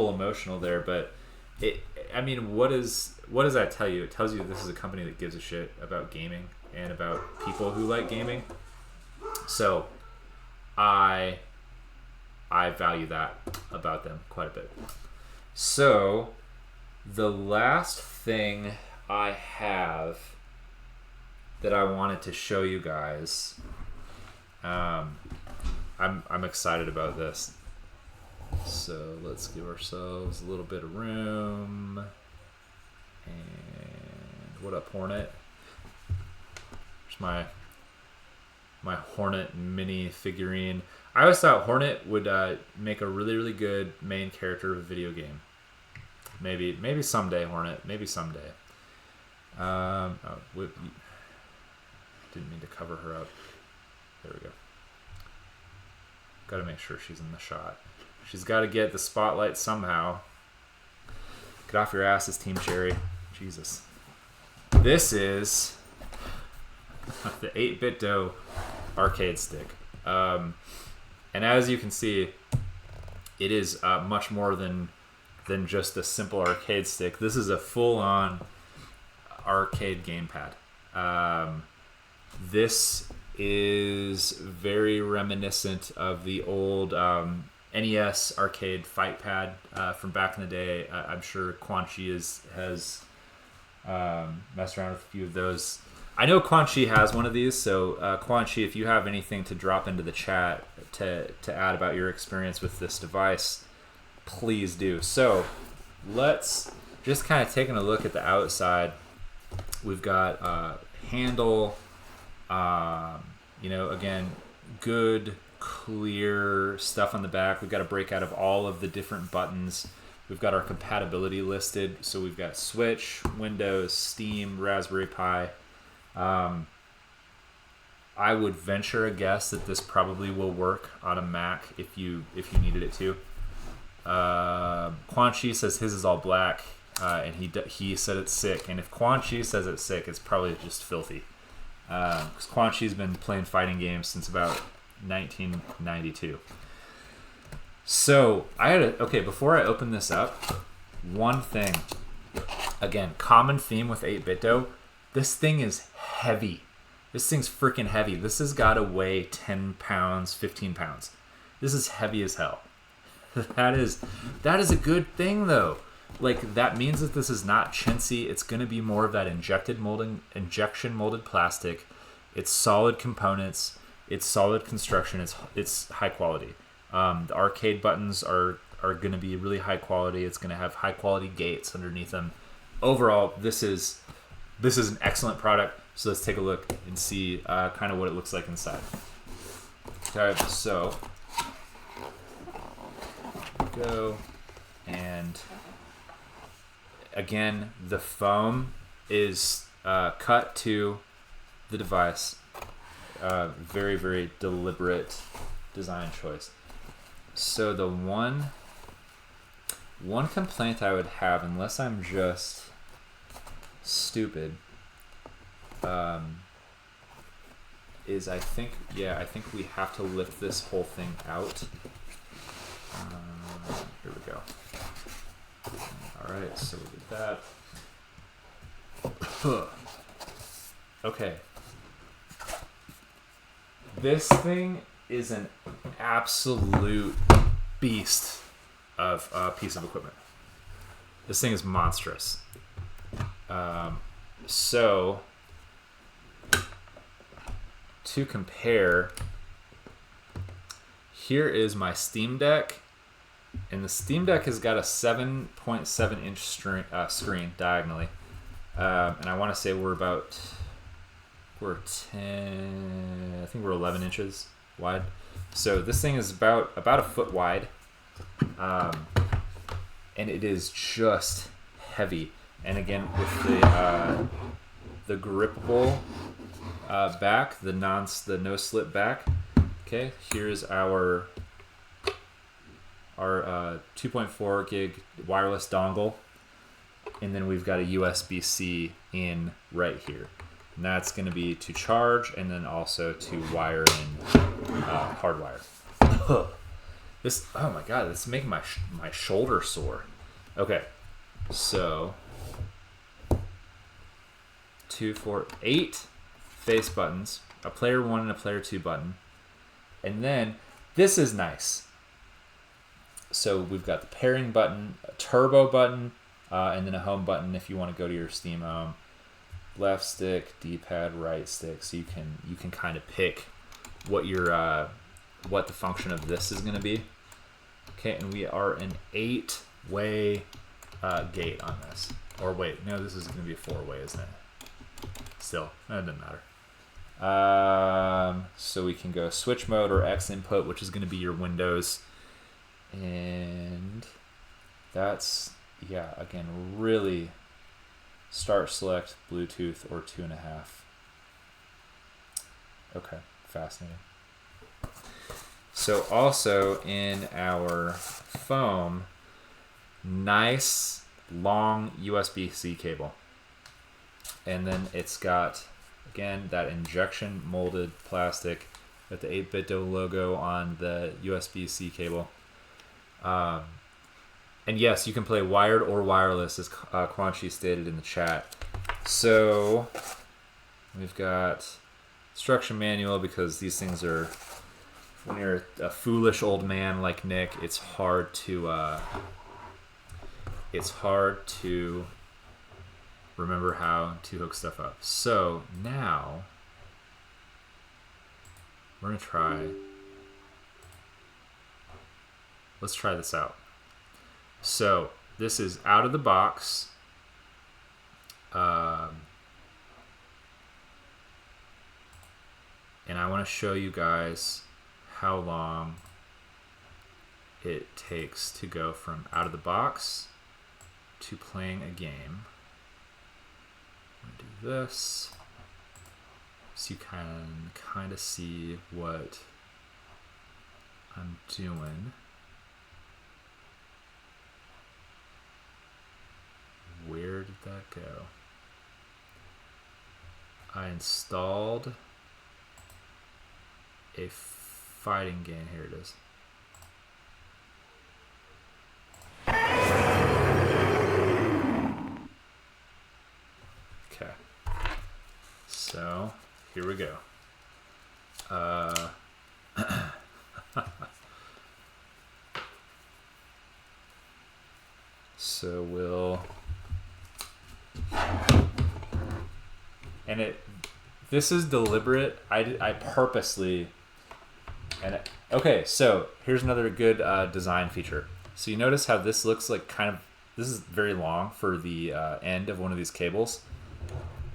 emotional there, but what does that tell you? It tells you this is a company that gives a shit about gaming and about people who like gaming. So I I value that about them quite a bit. So the last thing I have that I wanted to show you guys, I'm excited about this. So let's give ourselves a little bit of room. And what up, Hornet? Here's my Hornet mini figurine. I always thought Hornet would make a really, really good main character of a video game. Maybe someday, Hornet. Maybe someday. Didn't mean to cover her up. There we go. Got to make sure she's in the shot. She's got to get the spotlight somehow. Get off your asses, Team Cherry. Jesus. This is the 8BitDo arcade stick. And as you can see, it is much more than just a simple arcade stick. This is a full-on arcade gamepad. This is very reminiscent of the old NES arcade fight pad from back in the day. I'm sure Quan Chi has messed around with a few of those. I know Quan Chi has one of these, so Quan Chi, if you have anything to drop into the chat to add about your experience with this device, please do. So let's just kind of taking a look at the outside. We've got handle, again, good, clear stuff on the back. We've got a breakout of all of the different buttons. We've got our compatibility listed. So we've got Switch, Windows, Steam, Raspberry Pi. I would venture a guess that this probably will work on a Mac if you needed it to. Quan Chi says his is all black, and he said it's sick. And if Quan Chi says it's sick, it's probably just filthy. Because Quan Chi's been playing fighting games since about 1992. So before I open this up, one thing. Again, common theme with 8BitDo. This thing is heavy. This thing's freaking heavy. This has got to weigh 10 pounds, 15 pounds. This is heavy as hell. That is a good thing, though. Like, that means that this is not chintzy. It's going to be more of that injection molded plastic. It's solid components. It's solid construction. It's high quality. The arcade buttons are going to be really high quality. It's going to have high quality gates underneath them. Overall, this is an excellent product. So let's take a look and see kind of what it looks like inside. Okay, so go, and again, the foam is cut to the device. Very, very deliberate design choice. So the one complaint I would have, unless I'm just stupid, is I think we have to lift this whole thing out. Here we go. All right, so we did that. Okay. This thing is an absolute beast of a piece of equipment. This thing is monstrous. So to compare, here is my Steam Deck, and the Steam Deck has got a 7.7 inch screen diagonally, and I want to say we're 10, I think we're 11 inches wide. So this thing is about a foot wide, and it is just heavy. And again, with the grippable back, the no slip back. Okay, here's our 2.4 gig wireless dongle, and then we've got a USB-C in right here, and that's going to be to charge, and then also to wire in hardwire. This, oh my god, this is making my shoulder sore. Okay, so 2, 4, 8 face buttons, a player 1 and a player 2 button. And then this is nice. So we've got the pairing button, a turbo button, and then a home button if you want to go to your Steam home. Left stick, D-pad, right stick. So you can kind of pick what your what the function of this is going to be. Okay, and we are an 8-way gate on this. Or wait, no, this is going to be a 4-way, isn't it? Still, that doesn't matter. So we can go switch mode or X input, which is going to be your Windows. And that's, yeah, again, really start, select, Bluetooth, or 2.5. Okay, fascinating. So also in our foam, nice long USB-C cable. And then it's got, again, that injection molded plastic with the 8BitDo logo on the USB-C cable. And yes, you can play wired or wireless, as Quanchi stated in the chat. So we've got instruction manual, because these things are, when you're a foolish old man like Nick, it's hard to remember how to hook stuff up. So now we're gonna try. Let's try this out. So this is out of the box. And I want to show you guys how long it takes to go from out of the box to playing a game. I'm gonna do this so you can kind of see what I'm doing. Where did that go? I installed a fighting game. Here it is. Okay. So, here we go. So we'll... And this is deliberate. I purposely... Okay, so here's another good design feature. So you notice how this looks like this is very long for the end of one of these cables.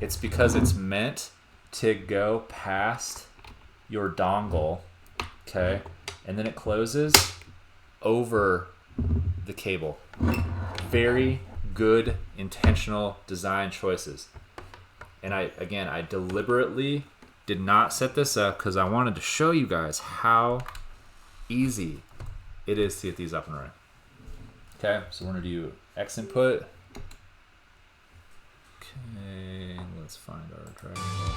It's because it's meant to go past your dongle, okay? And then it closes over the cable. Very good intentional design choices. And I deliberately did not set this up because I wanted to show you guys how easy it is to get these up and running. Okay, so we're gonna do X input. Okay, let's find our Dragon Ball.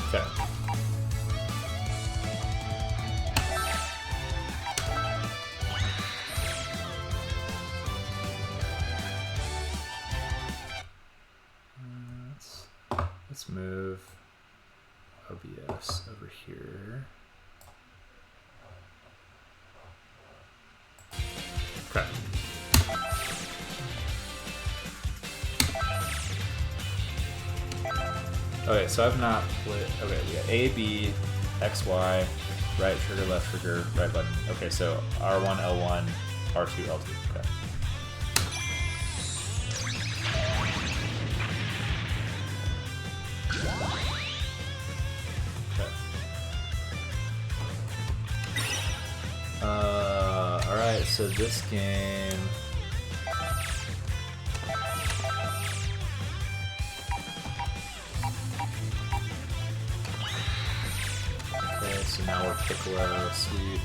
Okay. Let's move OBS over here. Okay. Okay, so I've not played. Okay, we got A, B, X, Y, right trigger, left trigger, right button. Okay, so R1, L1, R2, L2. Okay. Alright, so this game... Okay, so now we're Piccolo, sweet.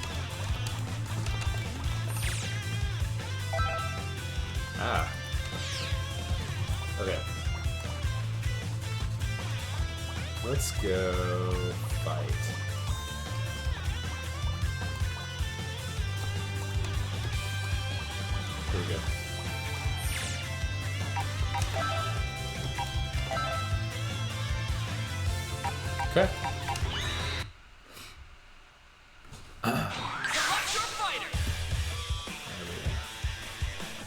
Ah. Okay. Let's go fight. Here we go. Okay.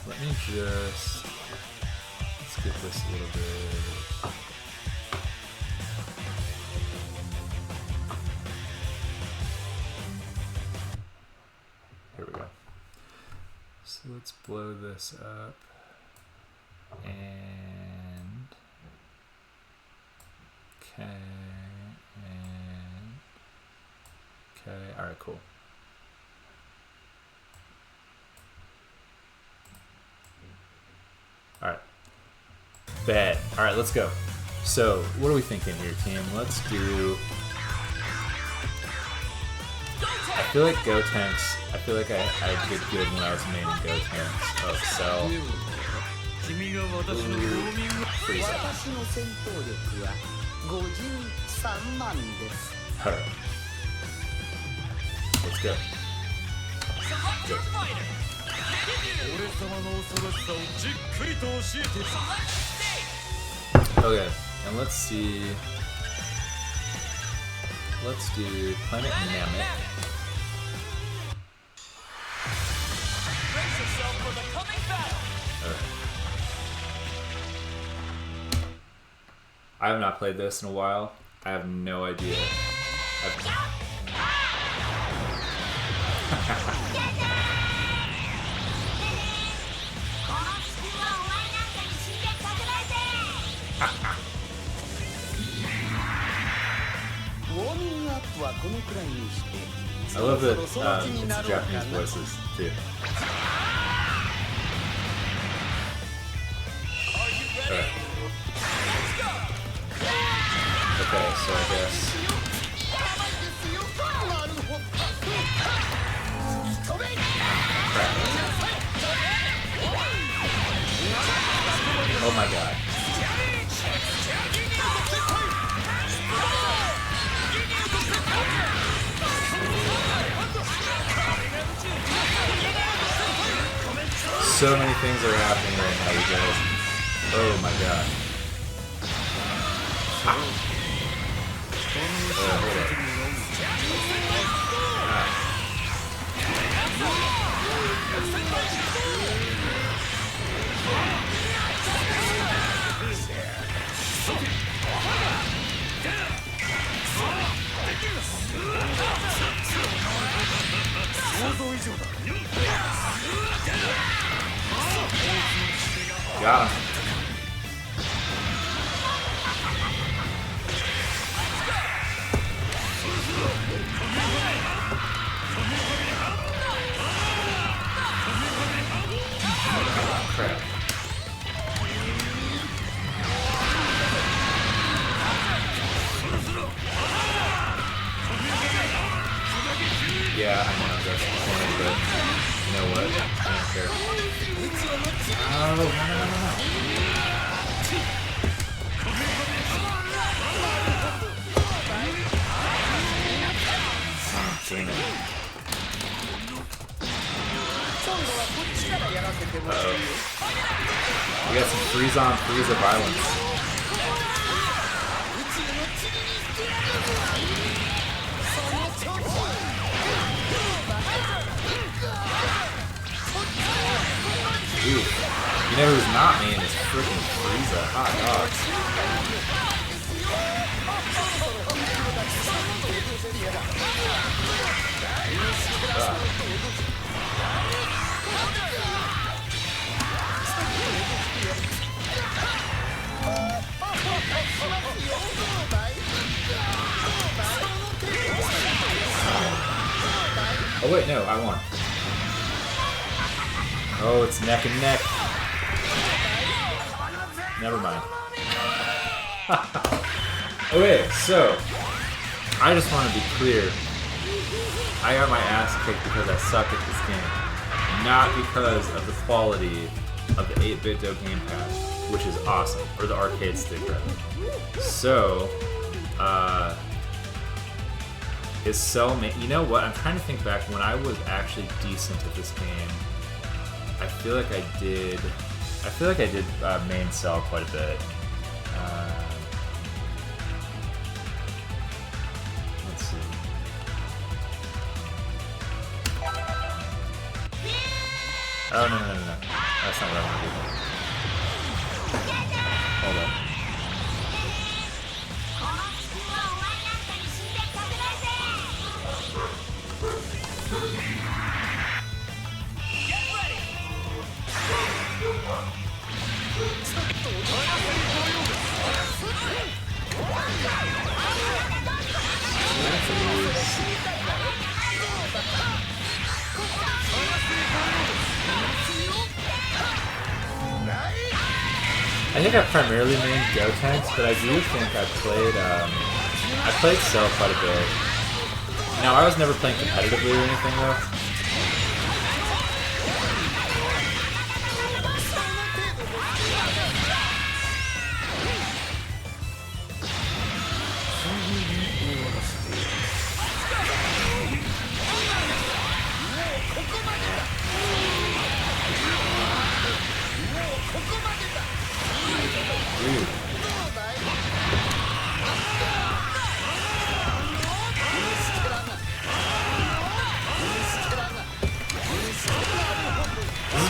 Let me just skip this a little bit. Here we go. So let's blow this up. And okay, and okay, all right, cool. All right, bet. All right, let's go. So what are we thinking here, team? Let's do, I feel like Go Tanks, I feel like I did good when I was maining Go Tanks. Oh, Cell. Freeze up. Alright. Let's go. Go. Okay, and let's see. Let's do Planet Namek. Alright. I have not played this in a while. I have no idea. I love that it's Japanese voices too. Alright. Okay, so I guess. Crap. Oh my god. So many things are happening right now, you guys. Oh my god. Hold up. Got him. Crap. Yeah, I know that's the point, but you know what? I don't care. Oh, no. Dang it. Uh-oh. We got some freeze-on, freeze-of violence. Ooh. You know who's not main is freaking Frieza. Hot dogs. Oh wait, no, I won. Oh, it's neck and neck. Never mind. Okay, so I just want to be clear. I got my ass kicked because I suck at this game, not because of the quality of the 8-bit Do gamepad, which is awesome, or the arcade stick rather. So, is Cell you know what? I'm trying to think back when I was actually decent at this game. I feel like I did main Cell quite a bit. Oh, no. That's not what I want to do. Hold on. I think I primarily mained Go tanks, but I do think I played Cell quite a bit. Now I was never playing competitively or anything though.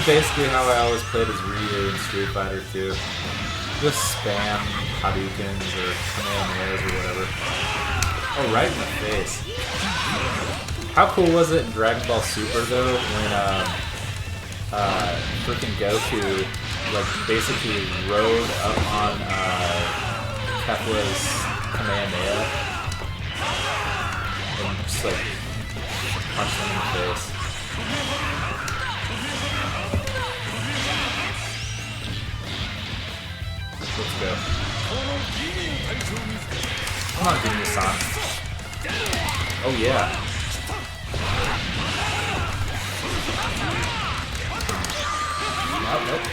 Basically how I always played as Ryu in Street Fighter 2. Just spam Hadoukens or Kamehamehas or whatever. Oh, right in the face. How cool was it in Dragon Ball Super though when freaking Goku like basically rode up on Kefla's Kamehameha and just like punched him in the face. Let's go. Come on, give me a song. Oh yeah. Oh, nope.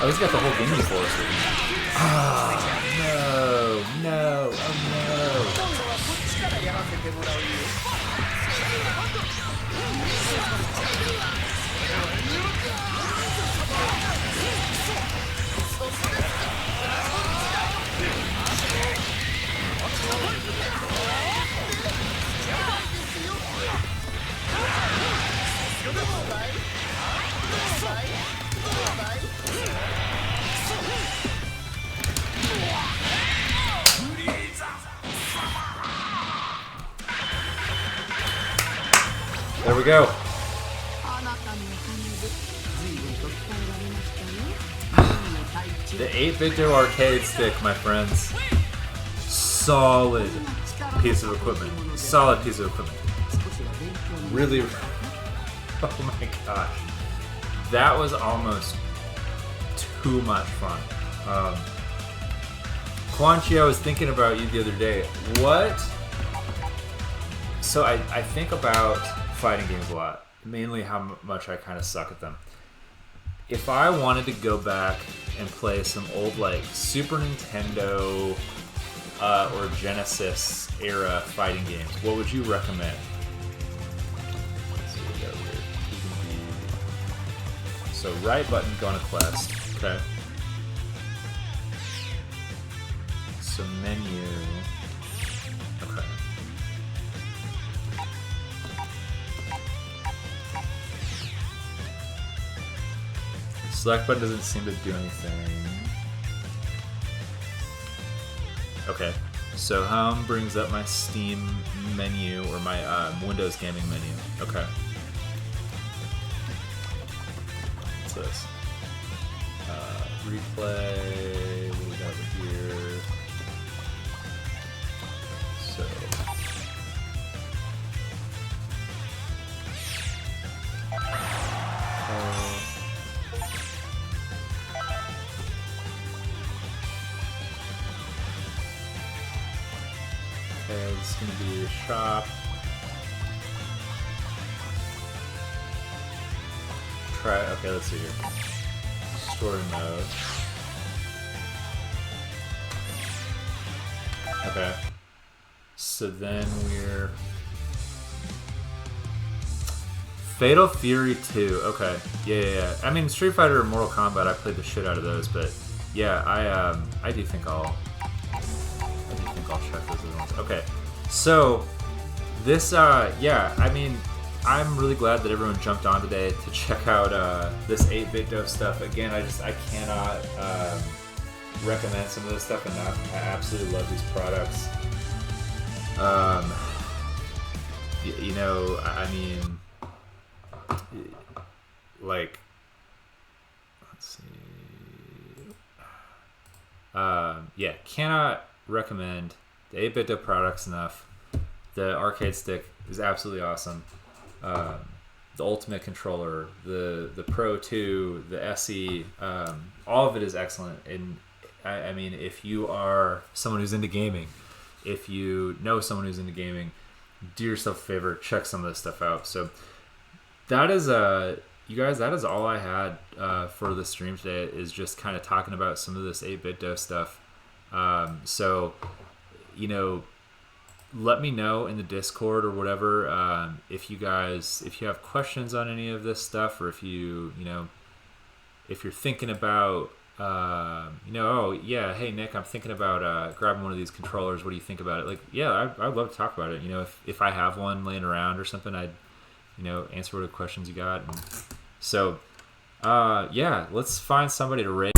Oh, he's got the whole Gimme for us. Ah, no, oh no. There we go. The 8-bit arcade stick, my friends. Solid piece of equipment. Solid piece of equipment. Really. Oh my gosh. That was almost too much fun. Quanchi, I was thinking about you the other day. What? So I think about fighting games a lot. Mainly how much I kind of suck at them. If I wanted to go back and play some old like Super Nintendo or Genesis era fighting games, what would you recommend? Let's see what we got here. So right button, go on a quest. Okay. So menu. Okay. Select button doesn't seem to do anything. Okay, so home brings up my Steam menu or my Windows gaming menu. Okay. What's this? Replay. What do we got over here? So. Okay, this is going to be your shop. Okay, let's see here. Story mode. Okay. So then we're... Fatal Fury 2. Okay. Yeah. I mean, Street Fighter and Mortal Kombat, I played the shit out of those, but yeah, I do think I'll check those other ones. Okay. So This, yeah, I mean, I'm really glad that everyone jumped on today to check out this 8-bit DOE stuff. Again, I cannot recommend some of this stuff enough. I absolutely love these products. You know, I mean, like, let's see. Yeah, cannot recommend the 8-bit DOE products enough. The arcade stick is absolutely awesome. The Ultimate controller, the Pro 2, the SE, all of it is excellent. And I mean, if you are someone who's into gaming, if you know someone who's into gaming, do yourself a favor, check some of this stuff out. So that is you guys, that is all I had for the stream today, is just kind of talking about some of this 8-bit DOE stuff. So, you know, let me know in the Discord or whatever, if you have questions on any of this stuff, or if you know, if you're thinking about, you know, oh yeah, hey Nick, I'm thinking about grabbing one of these controllers. What do you think about it? Like, yeah, I'd love to talk about it. You know, if I have one laying around or something, I'd, you know, answer whatever questions you got. And so, yeah, let's find somebody to raid.